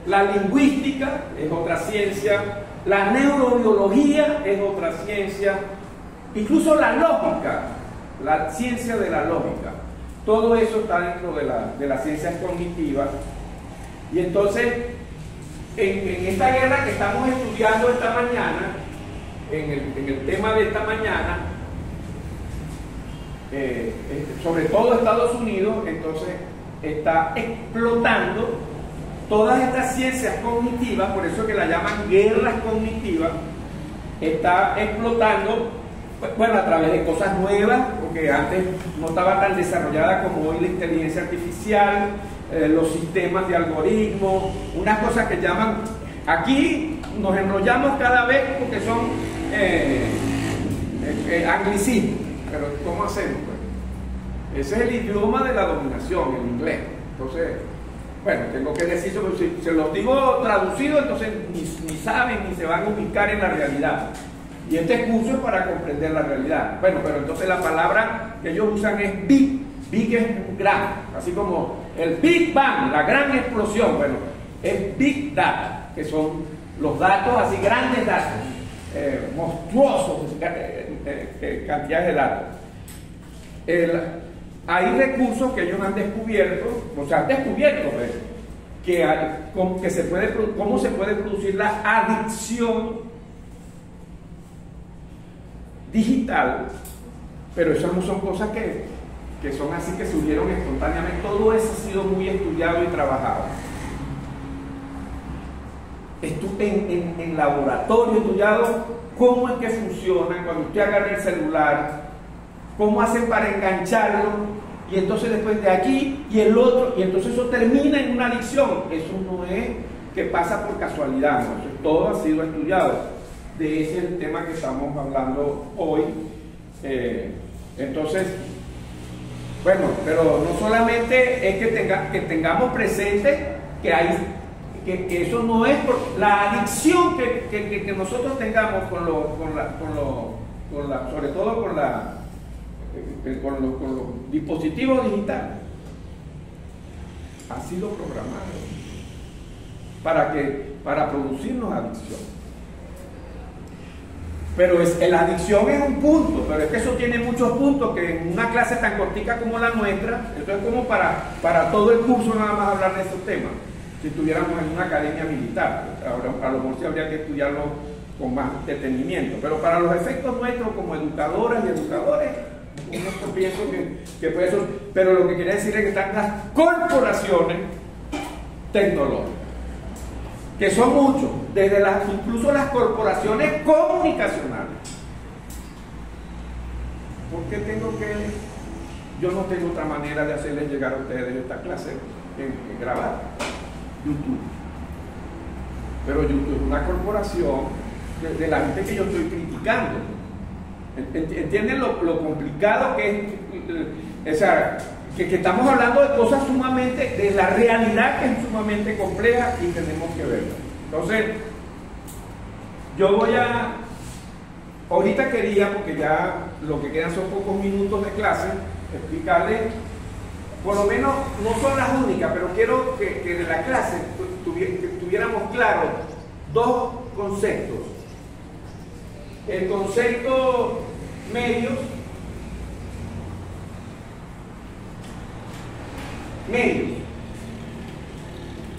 La lingüística es otra ciencia. La neurobiología es otra ciencia. Incluso la lógica, la ciencia de la lógica. Todo eso está dentro de las ciencias cognitivas. Y entonces, en esta guerra que estamos estudiando esta mañana, en el tema de esta mañana, sobre todo Estados Unidos, entonces está explotando todas estas ciencias cognitivas, por eso que la llaman guerras cognitivas. Está explotando, bueno, a través de cosas nuevas, porque antes no estaba tan desarrollada como hoy la inteligencia artificial, los sistemas de algoritmos, unas cosas que llaman, aquí nos enrollamos cada vez porque son anglicismos, pero ¿cómo hacemos? Pues? Ese es el idioma de la dominación, el inglés. Entonces, bueno, tengo que decir, si se los digo traducido, entonces ni saben ni se van a ubicar en la realidad. Y este curso es para comprender la realidad. Bueno, pero entonces la palabra que ellos usan es big. Big es gran, así como el Big Bang, la gran explosión. Bueno, es Big Data, que son los datos así, grandes datos, monstruosos, cantidades de datos. Hay recursos que ellos han descubierto, o sea, han descubierto cómo se puede producir la adicción digital, pero esas no son cosas que son así, que surgieron espontáneamente. Todo eso ha sido muy estudiado y trabajado. En laboratorio estudiado cómo es que funciona cuando usted agarra el celular, cómo hacen para engancharlo, y entonces después de aquí y el otro, y entonces eso termina en una adicción. Eso no es que pasa por casualidad, ¿no? Eso todo ha sido estudiado. De ese es el tema que estamos hablando hoy. Entonces, bueno, pero no solamente es que tengamos presente que eso no es por la adicción que nosotros tengamos con sobre todo con los dispositivos digitales, ha sido programado para producirnos adicción. Pero la adicción es un punto, pero es que eso tiene muchos puntos, que en una clase tan cortica como la nuestra, esto es como para todo el curso nada más hablar de esos temas. Si estuviéramos en una academia militar, a lo mejor sí habría que estudiarlo con más detenimiento, pero para los efectos nuestros como educadoras y educadores, yo pienso que puede ser, pero lo que quería decir es que están las corporaciones tecnológicas, que son muchos, desde incluso las corporaciones comunicacionales. ¿Por qué yo no tengo otra manera de hacerles llegar a ustedes esta clase que grabar? YouTube. Pero YouTube es una corporación de la gente que yo estoy criticando. ¿Entienden lo complicado que es? O sea, que estamos hablando de cosas sumamente, de la realidad que es sumamente compleja y tenemos que verla. Entonces, yo ahorita quería, porque ya lo que quedan son pocos minutos de clase, explicarles, por lo menos no son las únicas, pero quiero que de la clase tuviéramos claro dos conceptos. El concepto medios,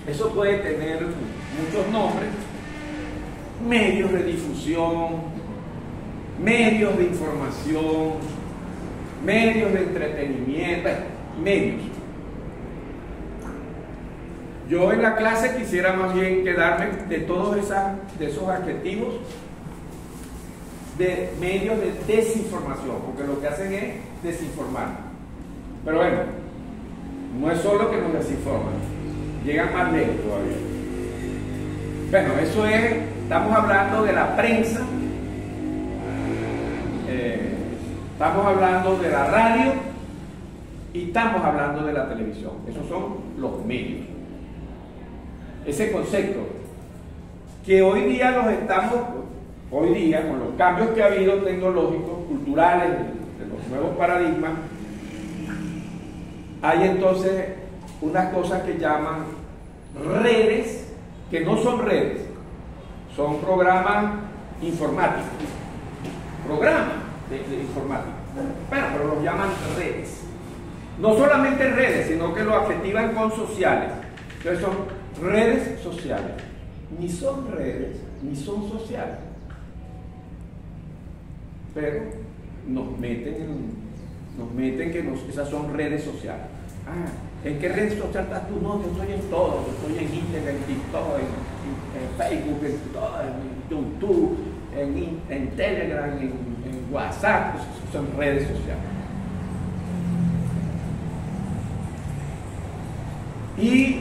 eso puede tener muchos nombres: medios de difusión, medios de información, medios de entretenimiento, medios. Yo en la clase quisiera más bien quedarme de todos esos adjetivos de medios de desinformación, porque lo que hacen es desinformar. Pero bueno, no es solo que nos desinforman, llegan más lejos todavía. Bueno, eso es, estamos hablando de la prensa, estamos hablando de la radio y estamos hablando de la televisión. Esos son los medios. Ese concepto que hoy día con los cambios que ha habido tecnológicos, culturales, de los nuevos paradigmas, hay entonces unas cosas que llaman redes, que no son redes, son programas informáticos, programas de informática, pero los llaman redes. No solamente redes, sino que lo adjetivan con sociales. Entonces son redes sociales. Ni son redes, ni son sociales. Pero nos meten que esas son redes sociales. ¿En qué red social estás tú? No, yo estoy en todo. Yo estoy en Instagram, en TikTok, en Facebook, en YouTube, en Telegram, en WhatsApp. Pues son redes sociales. Y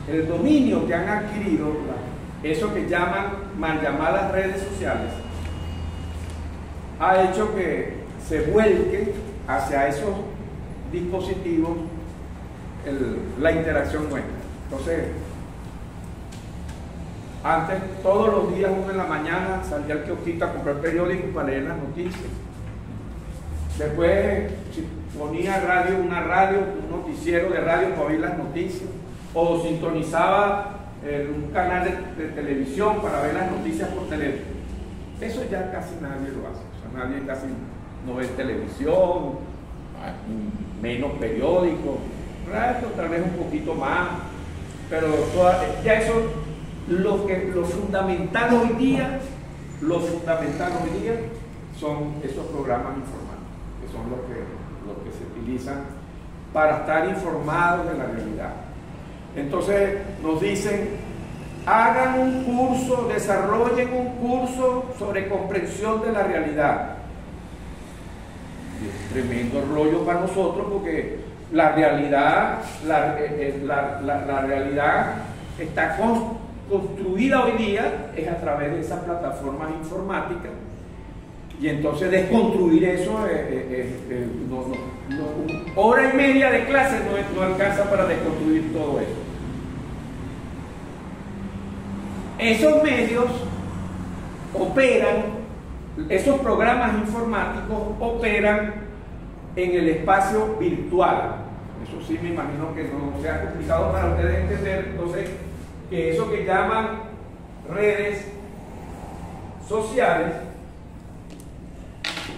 el dominio que han adquirido, eso que llaman mal llamadas redes sociales, ha hecho que se vuelque hacia esos dispositivos la interacción nuestra. Entonces, antes, todos los días, uno en la mañana, salía al kiosquito a comprar periódicos para leer las noticias. Después ponía un noticiero de radio para oír las noticias, o sintonizaba un canal de televisión para ver las noticias por teléfono. Eso ya casi nadie lo hace. O sea, nadie casi no ve televisión, menos periódicos, radio tal vez un poquito más, pero ya eso, lo fundamental hoy día son esos programas informáticos, que son los que se utilizan para estar informados de la realidad. Entonces nos dicen: hagan un curso, desarrollen un curso sobre comprensión de la realidad. Y es tremendo rollo para nosotros, porque la realidad está construida hoy día es a través de esas plataformas informáticas, y entonces desconstruir eso hora y media de clase no alcanza para desconstruir todo eso. esos medios operan, esos programas informáticos operan en el espacio virtual. Eso sí me imagino que no sea complicado para ustedes entender. Entonces, que eso que llaman redes sociales,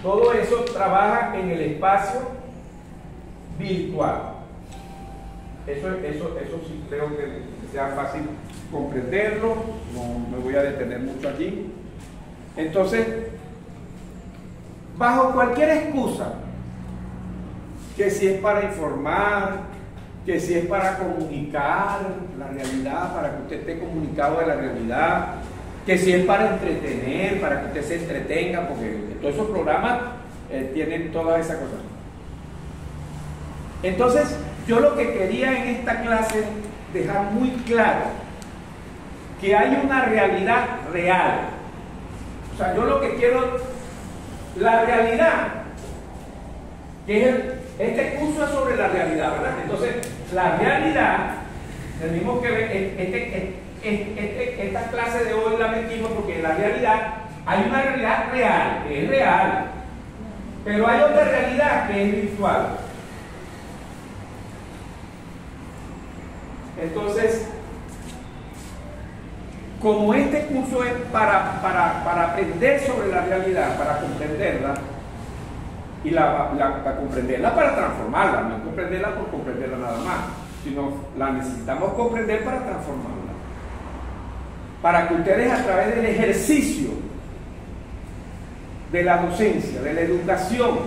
todo eso trabaja en el espacio virtual. Eso sí creo que sea fácil comprenderlo, no me voy a detener mucho aquí. Entonces, bajo cualquier excusa, que si es para informar, que si es para comunicar la realidad, para que usted esté comunicado de la realidad, que si es para entretener, para que usted se entretenga, porque todos esos programas tienen todas esas cosas. Entonces, yo lo que quería en esta clase es dejar muy claro que hay una realidad real. O sea, yo lo que quiero, la realidad, que es este curso es sobre la realidad, ¿verdad? Entonces, la realidad, tenemos que ver, esta clase de hoy la metimos porque en la realidad hay una realidad real, que es real, pero hay otra realidad que es virtual. Entonces, como este curso es para aprender sobre la realidad, para comprenderla, y para comprenderla, para transformarla, no es comprenderla por comprenderla nada más, sino la necesitamos comprender para transformarla. Para que ustedes, a través del ejercicio de la docencia, de la educación,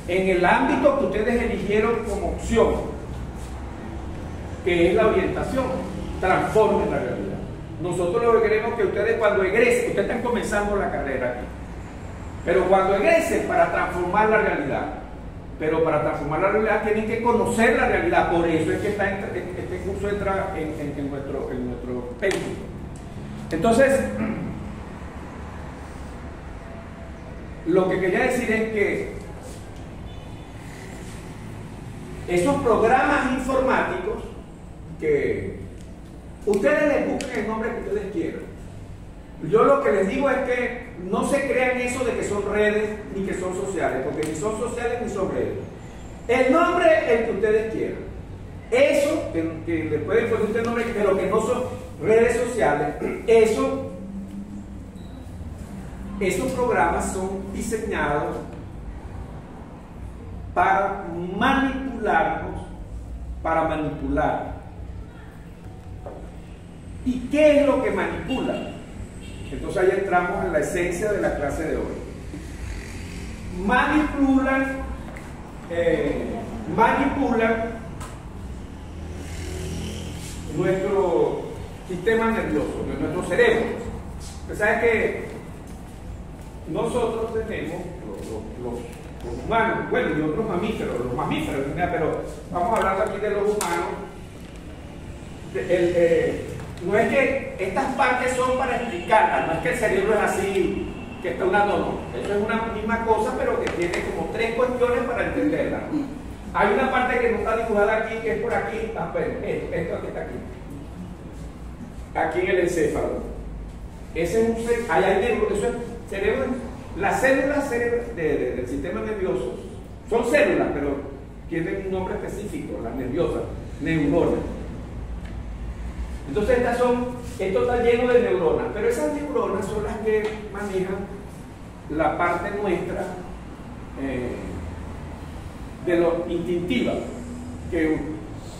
en el ámbito que ustedes eligieron como opción, que es la orientación, transformen la realidad. Nosotros lo que queremos es que ustedes, cuando egresen, ustedes están comenzando la carrera aquí, pero cuando egresen, para transformar la realidad. Pero para transformar la realidad tienen que conocer la realidad. Por eso es que este curso entra en nuestro pensum. Entonces, lo que quería decir es que esos programas informáticos, que ustedes les busquen el nombre que ustedes quieran. Yo lo que les digo es que no se crean eso de que son redes ni que son sociales, porque ni son sociales ni son redes. El nombre es el que ustedes quieran. Eso, que le pueden poner usted el nombre, pero que no son redes sociales, esos programas son diseñados para manipularnos, para manipular. ¿Y qué es lo que manipula? Entonces ahí entramos en la esencia de la clase de hoy. Manipulan nuestro sistema nervioso, nuestro cerebro. Usted sabe que nosotros tenemos, los humanos, bueno, y otros mamíferos, los mamíferos, pero vamos hablando aquí de los humanos. No es que estas partes son para explicarlas, no es que el cerebro es así, que está una no. Eso es una misma cosa, pero que tiene como tres cuestiones para entenderla. Hay una parte que no está dibujada aquí, que es por aquí, esto que está aquí. Aquí en el encéfalo. Ese es un cerebro, eso es cerebro, las células del sistema nervioso son células, pero tienen un nombre específico, las nerviosas, neuronas. Entonces esto está lleno de neuronas, pero esas neuronas son las que manejan la parte nuestra de lo instintiva, que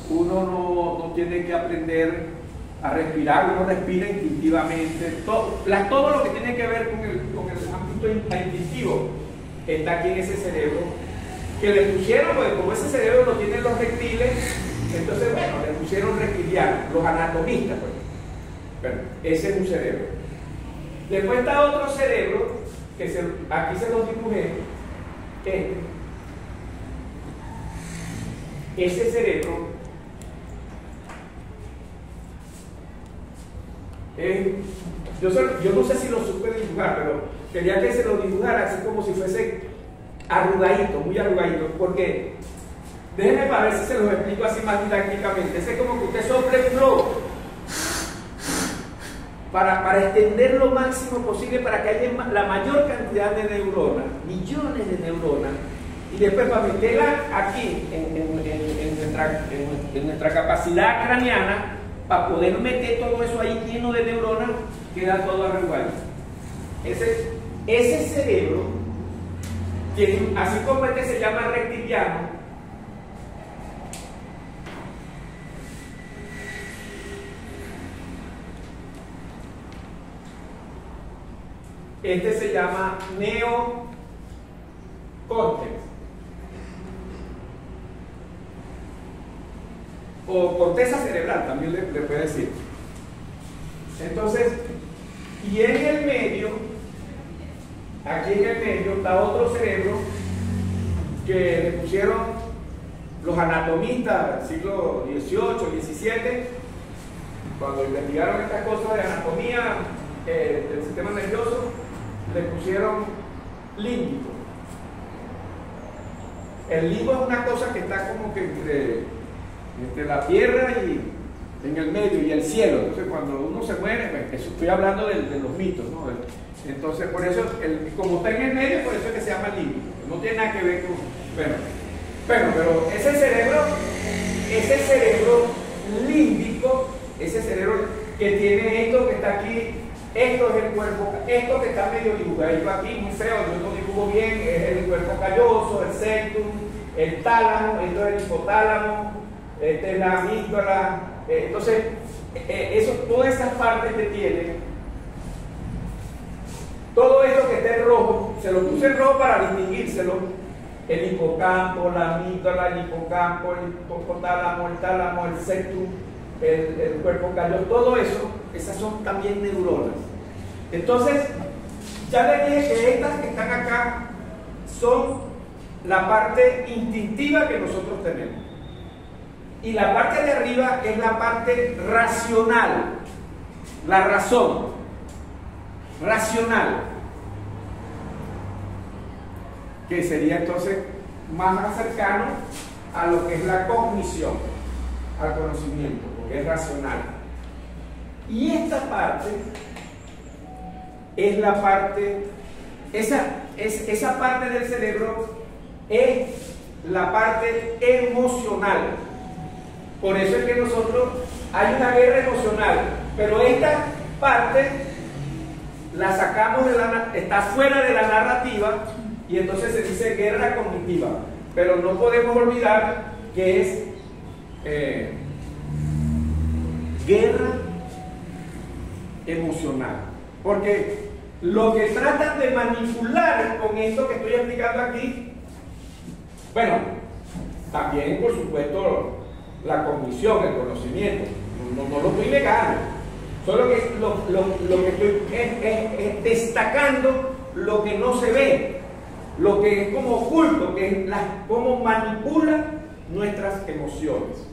uno no tiene que aprender a respirar, uno respira instintivamente, todo lo que tiene que ver con el ámbito instintivo está aquí en ese cerebro, que le pusieron, porque como ese cerebro lo tienen los reptiles, entonces, bueno, le pusieron reptilianos, los anatomistas, pues. Bueno, ese es un cerebro. Después está otro cerebro, que aquí se los dibujé, ese cerebro yo no sé si lo supe dibujar, pero quería que se lo dibujara así como si fuese arrugadito, muy arrugadito, porque déjenme para ver si se los explico así más didácticamente. Ese es como que usted sople un globo para extender lo máximo posible, para que haya la mayor cantidad de neuronas, millones de neuronas, y después para meterla aquí en nuestra capacidad craneana, para poder meter todo eso ahí lleno de neuronas, queda todo arreglado. Ese cerebro, así como este se llama reptiliano, este se llama neocórtex o corteza cerebral, también le puede decir. Entonces, y en el medio, aquí en el medio está otro cerebro que le pusieron los anatomistas del siglo XVIII, XVII, cuando investigaron estas cosas de anatomía del sistema nervioso, le pusieron límbico. El limbo es una cosa que está como que entre la tierra y en el medio y el cielo. Entonces cuando uno se muere, eso estoy hablando de los mitos, ¿no? Entonces por eso, como está en el medio, por eso es que se llama límbico. No tiene nada que ver con... Bueno, pero ese cerebro límbico, ese cerebro que tiene esto que está aquí, esto es el cuerpo, esto que está medio dibujadito aquí, muy feo, yo no dibujo bien, es el cuerpo calloso, el septum, el tálamo, esto es el hipotálamo, esta es la amígdala. Entonces, todas esas partes que tiene, todo esto que está en rojo, se lo puse en rojo para distinguírselo: el hipocampo, la amígdala, el hipocampo, el hipotálamo, el tálamo, el septum, el cuerpo calloso, todo eso, esas son también neuronas. Entonces, ya les dije que estas que están acá son la parte instintiva que nosotros tenemos. Y la parte de arriba es la parte racional, la razón, racional, que sería entonces más cercano a lo que es la cognición, al conocimiento, porque es racional. Y esta parte es la parte, esa parte del cerebro es la parte emocional. Por eso es que nosotros hay una guerra emocional, pero esta parte la sacamos está fuera de la narrativa, y entonces se dice guerra cognitiva. Pero no podemos olvidar que es guerra emocional, porque lo que tratan de manipular con esto que estoy explicando aquí, bueno, también por supuesto la cognición, el conocimiento, no lo estoy negando, solo que lo que estoy es destacando lo que no se ve, lo que es como oculto, que es cómo manipula nuestras emociones.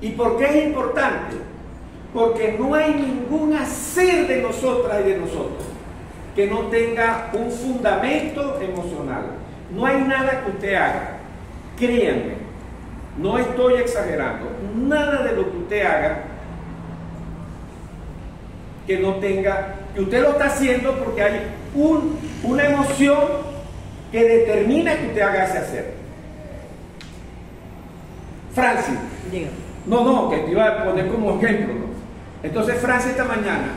¿Y por qué es importante? Porque no hay ningún hacer de nosotras y de nosotros que no tenga un fundamento emocional. No hay nada que usted haga, créanme, no estoy exagerando, nada de lo que usted haga que no tenga, que usted lo está haciendo porque hay una emoción que determina que usted haga ese hacer. Francis, no, que te iba a poner como ejemplo, ¿no? Entonces Francis, esta mañana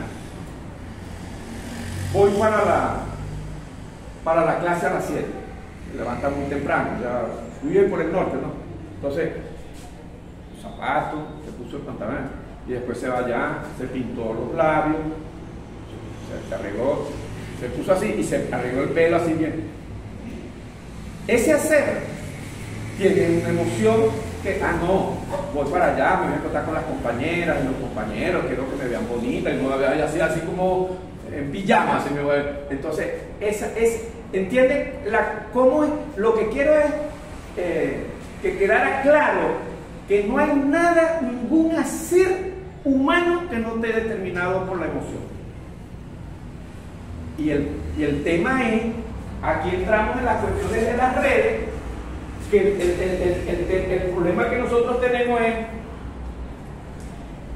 voy para la clase a las 7, me levanta muy temprano, ya vive por el norte, ¿no? Entonces, los zapatos, se puso el pantalón y después se va allá, se pintó los labios, se arregló, se puso así y se arregló el pelo así bien. Ese hacer tiene una emoción que, no, voy para allá, me voy a encontrar con las compañeras y los compañeros, quiero que me vean bonita y no me vean así como en pijama, así me voy. Entonces, ¿entienden? ¿Cómo es? Lo que quiero es que quedara claro que no hay nada, ningún hacer humano que no esté determinado por la emoción. Y el tema es, aquí entramos en las cuestiones de las redes, que el problema que nosotros tenemos es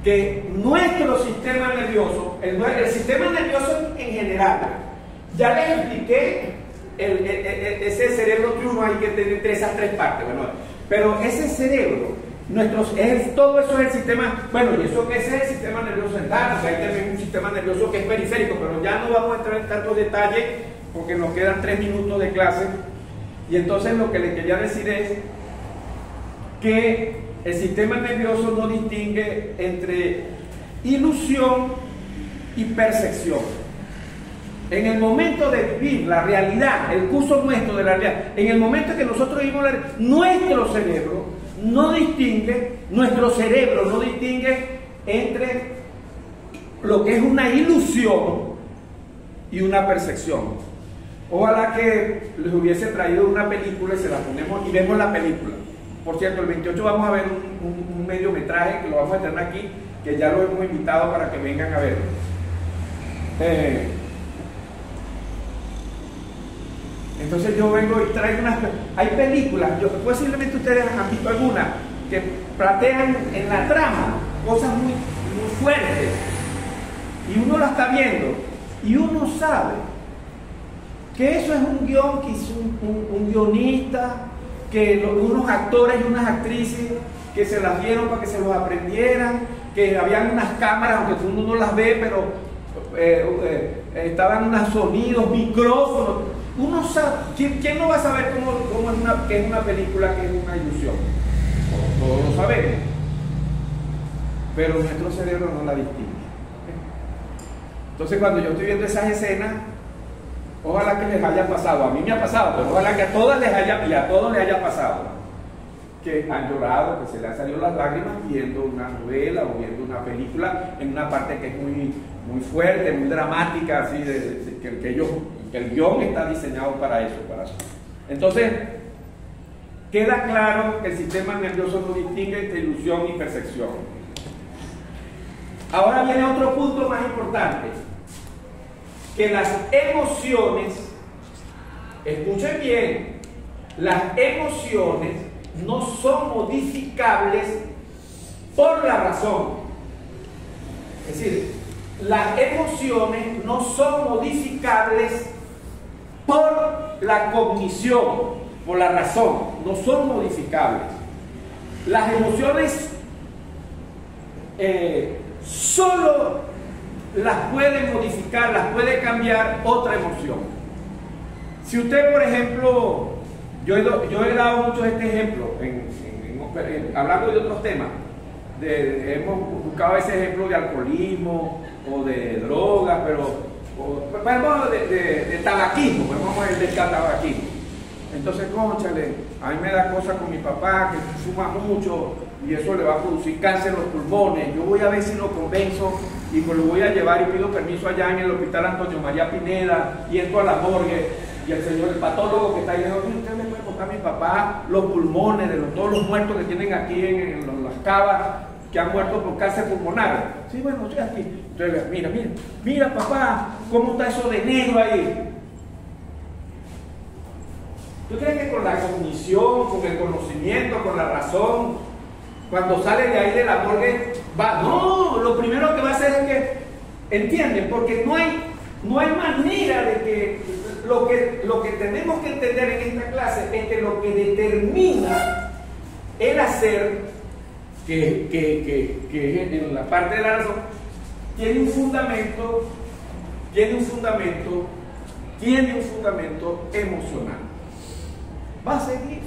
que nuestro sistema nervioso, el sistema nervioso en general, ya les expliqué ese cerebro triuno ahí que tiene entre esas tres partes, bueno, pero ese cerebro, todo eso es el sistema, bueno, y eso que es el sistema nervioso central, o sea, hay también un sistema nervioso que es periférico, pero ya no vamos a entrar en tantos detalles porque nos quedan 3 minutos de clase. Y entonces lo que le quería decir es que el sistema nervioso no distingue entre ilusión y percepción. En el momento de vivir la realidad, el curso nuestro de la realidad, en el momento que nosotros vivimos la realidad, nuestro cerebro no distingue entre lo que es una ilusión y una percepción. Ojalá que les hubiese traído una película y se la ponemos y vemos la película. Por cierto, el 28 vamos a ver un mediometraje que lo vamos a tener aquí, que ya lo hemos invitado para que vengan a verlo. Entonces yo vengo y traigo hay películas, posiblemente ustedes han visto algunas, que plantean en la trama cosas muy, muy fuertes. Y uno la está viendo y uno sabe que eso es un guión que hizo un guionista, que unos actores y unas actrices que se las dieron para que se los aprendieran, que habían unas cámaras, aunque uno no las ve, pero estaban unos sonidos, micrófonos. Uno sabe, ¿quién no va a saber qué es una película, que es una ilusión? Todos lo sabemos, pero nuestro cerebro no la distingue. Entonces cuando yo estoy viendo esas escenas, ojalá que les haya pasado, a mí me ha pasado, pero ojalá que a todos les haya pasado, que han llorado, que se les han salido las lágrimas viendo una novela o viendo una película en una parte que es muy, muy fuerte, muy dramática, así que el guión está diseñado para eso. Entonces, queda claro que el sistema nervioso no distingue entre ilusión y percepción. Ahora viene otro punto más importante, que las emociones, escuchen bien, las emociones no son modificables por la razón. Es decir, las emociones no son modificables por la cognición, por la razón, no son modificables. Las emociones solo las puede modificar, las puede cambiar otra emoción. Si usted, por ejemplo, yo he dado mucho este ejemplo, hablando de otros temas, hemos buscado ese ejemplo de alcoholismo o de drogas, vamos de tabaquismo, vamos a ir del tabaquismo. Entonces, cónchale, a mí me da cosa con mi papá que fuma mucho y eso le va a producir cáncer en los pulmones. Yo voy a ver si lo convenzo y pues lo voy a llevar y pido permiso allá en el hospital Antonio María Pineda y entro a la morgue y el señor, el patólogo que está ahí, dijo, usted me puede contar a mi papá los pulmones de todos los muertos que tienen aquí en las cavas que han muerto por cáncer pulmonar. Sí, bueno, estoy aquí. Entonces, mira papá, ¿cómo está eso de negro ahí? ¿Tú crees que con la cognición, con el conocimiento, con la razón, cuando sale de ahí de la morgue, va? No, lo primero que va a hacer es que, ¿entienden? Porque no hay manera de que lo que tenemos que entender en esta clase es que lo que determina el hacer, que en la parte de la razón, tiene un fundamento emocional. Va a seguir.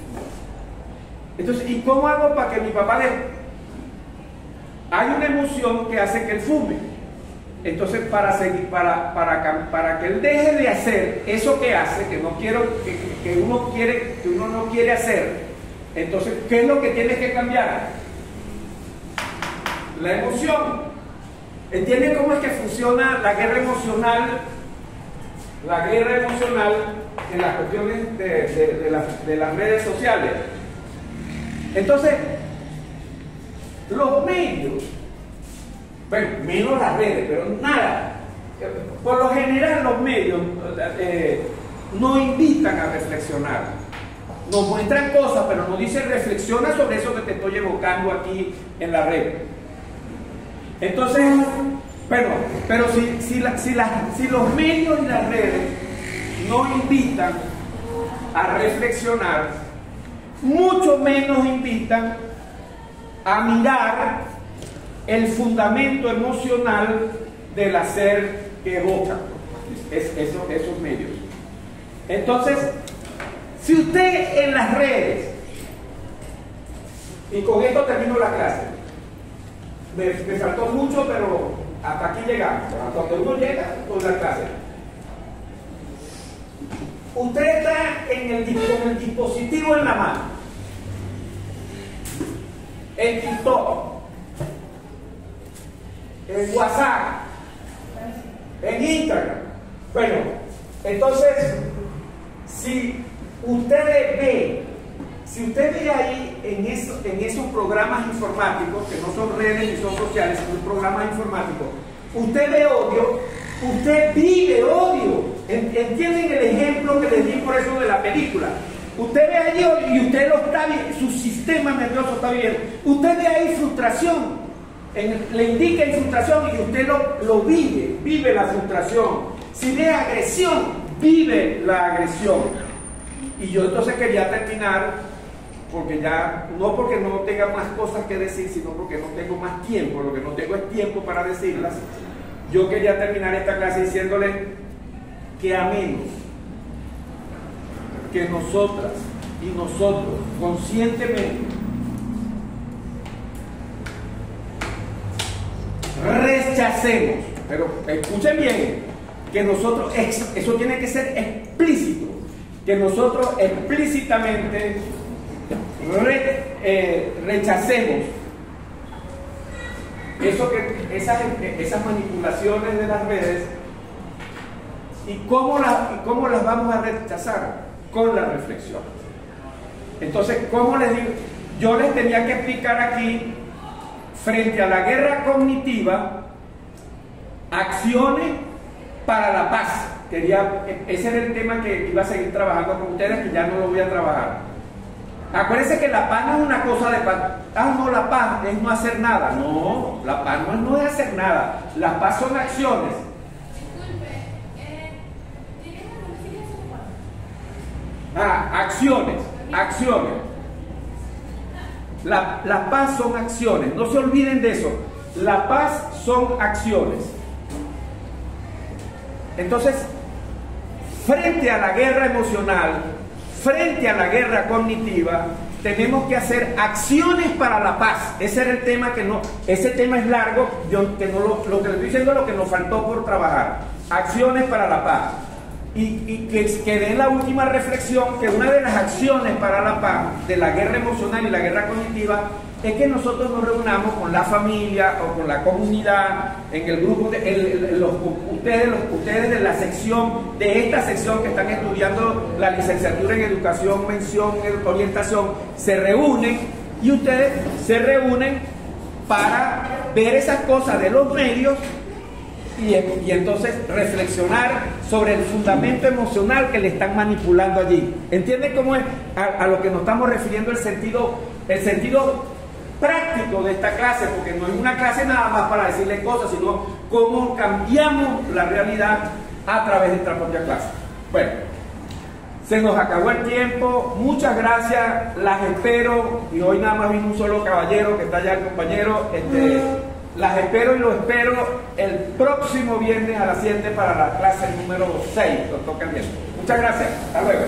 Entonces, ¿y cómo hago para que mi papá Hay una emoción que hace que él fume. Entonces, para que él deje de hacer eso que hace, que uno no quiere hacer, entonces, ¿qué es lo que tiene que cambiar? La emoción. ¿Entienden cómo es que funciona la guerra emocional? La guerra emocional en las cuestiones de las redes sociales. Entonces, los medios, bueno, menos las redes, pero nada, por lo general los medios no invitan a reflexionar, nos muestran cosas, pero nos dicen reflexiona sobre eso que te estoy evocando aquí en la red. Entonces, bueno, pero si los medios y las redes no invitan a reflexionar, mucho menos invitan a mirar el fundamento emocional del hacer que evoca esos medios. Entonces, si usted en las redes, y con esto termino la clase, me faltó mucho, pero hasta aquí llegamos, hasta donde uno llega con la clase. Usted está con el dispositivo en la mano, en TikTok, en WhatsApp, en Instagram. Bueno, entonces, si usted ve ahí en esos programas informáticos, que no son redes ni son sociales, son programas informáticos, usted ve odio, usted vive odio. ¿Entienden el ejemplo que les di por eso de la película? Usted ve ahí odio y usted lo está viendo, su sistema nervioso está bien. Usted ve ahí frustración, le indica frustración y usted lo vive la frustración. Si ve agresión, vive la agresión. Y yo entonces quería terminar, porque ya, no porque no tenga más cosas que decir, sino porque no tengo más tiempo, lo que no tengo es tiempo para decirlas. Yo quería terminar esta clase diciéndole que a menos que nosotras y nosotros conscientemente rechacemos, pero escuchen bien, que nosotros, eso tiene que ser explícito, que nosotros explícitamente rechacemos esas manipulaciones de las redes. ¿Y cómo las vamos a rechazar? Con la reflexión. Entonces, ¿cómo les digo? Yo les tenía que explicar aquí, frente a la guerra cognitiva, acciones para la paz. Ese era el tema que iba a seguir trabajando con ustedes, que ya no lo voy a trabajar. Acuérdense que la paz no es una cosa de paz. No, la paz es no hacer nada. No, la paz no es hacer nada. La paz son acciones. Acciones. La paz son acciones. No se olviden de eso. La paz son acciones. Entonces, frente a la guerra emocional, frente a la guerra cognitiva, tenemos que hacer acciones para la paz. Ese era el tema ese tema es largo, lo que le estoy diciendo es lo que nos faltó por trabajar. Acciones para la paz. Y que den la última reflexión, que una de las acciones para la paz de la guerra emocional y la guerra cognitiva es que nosotros nos reunamos con la familia o con la comunidad, en el grupo ustedes de la sección, de esta sección que están estudiando la licenciatura en educación, mención, orientación, se reúnen y ustedes se reúnen para ver esas cosas de los medios y entonces reflexionar sobre el fundamento emocional que le están manipulando allí. ¿Entienden cómo es a lo que nos estamos refiriendo el sentido práctico de esta clase? Porque no es una clase nada más para decirles cosas, sino cómo cambiamos la realidad a través de esta propia clase. Bueno, se nos acabó el tiempo, muchas gracias, las espero, y hoy nada más vino un solo caballero que está allá el compañero, las espero y lo espero el próximo viernes a las 7 para la clase número 6, nos toca el viernes. Muchas gracias, hasta luego.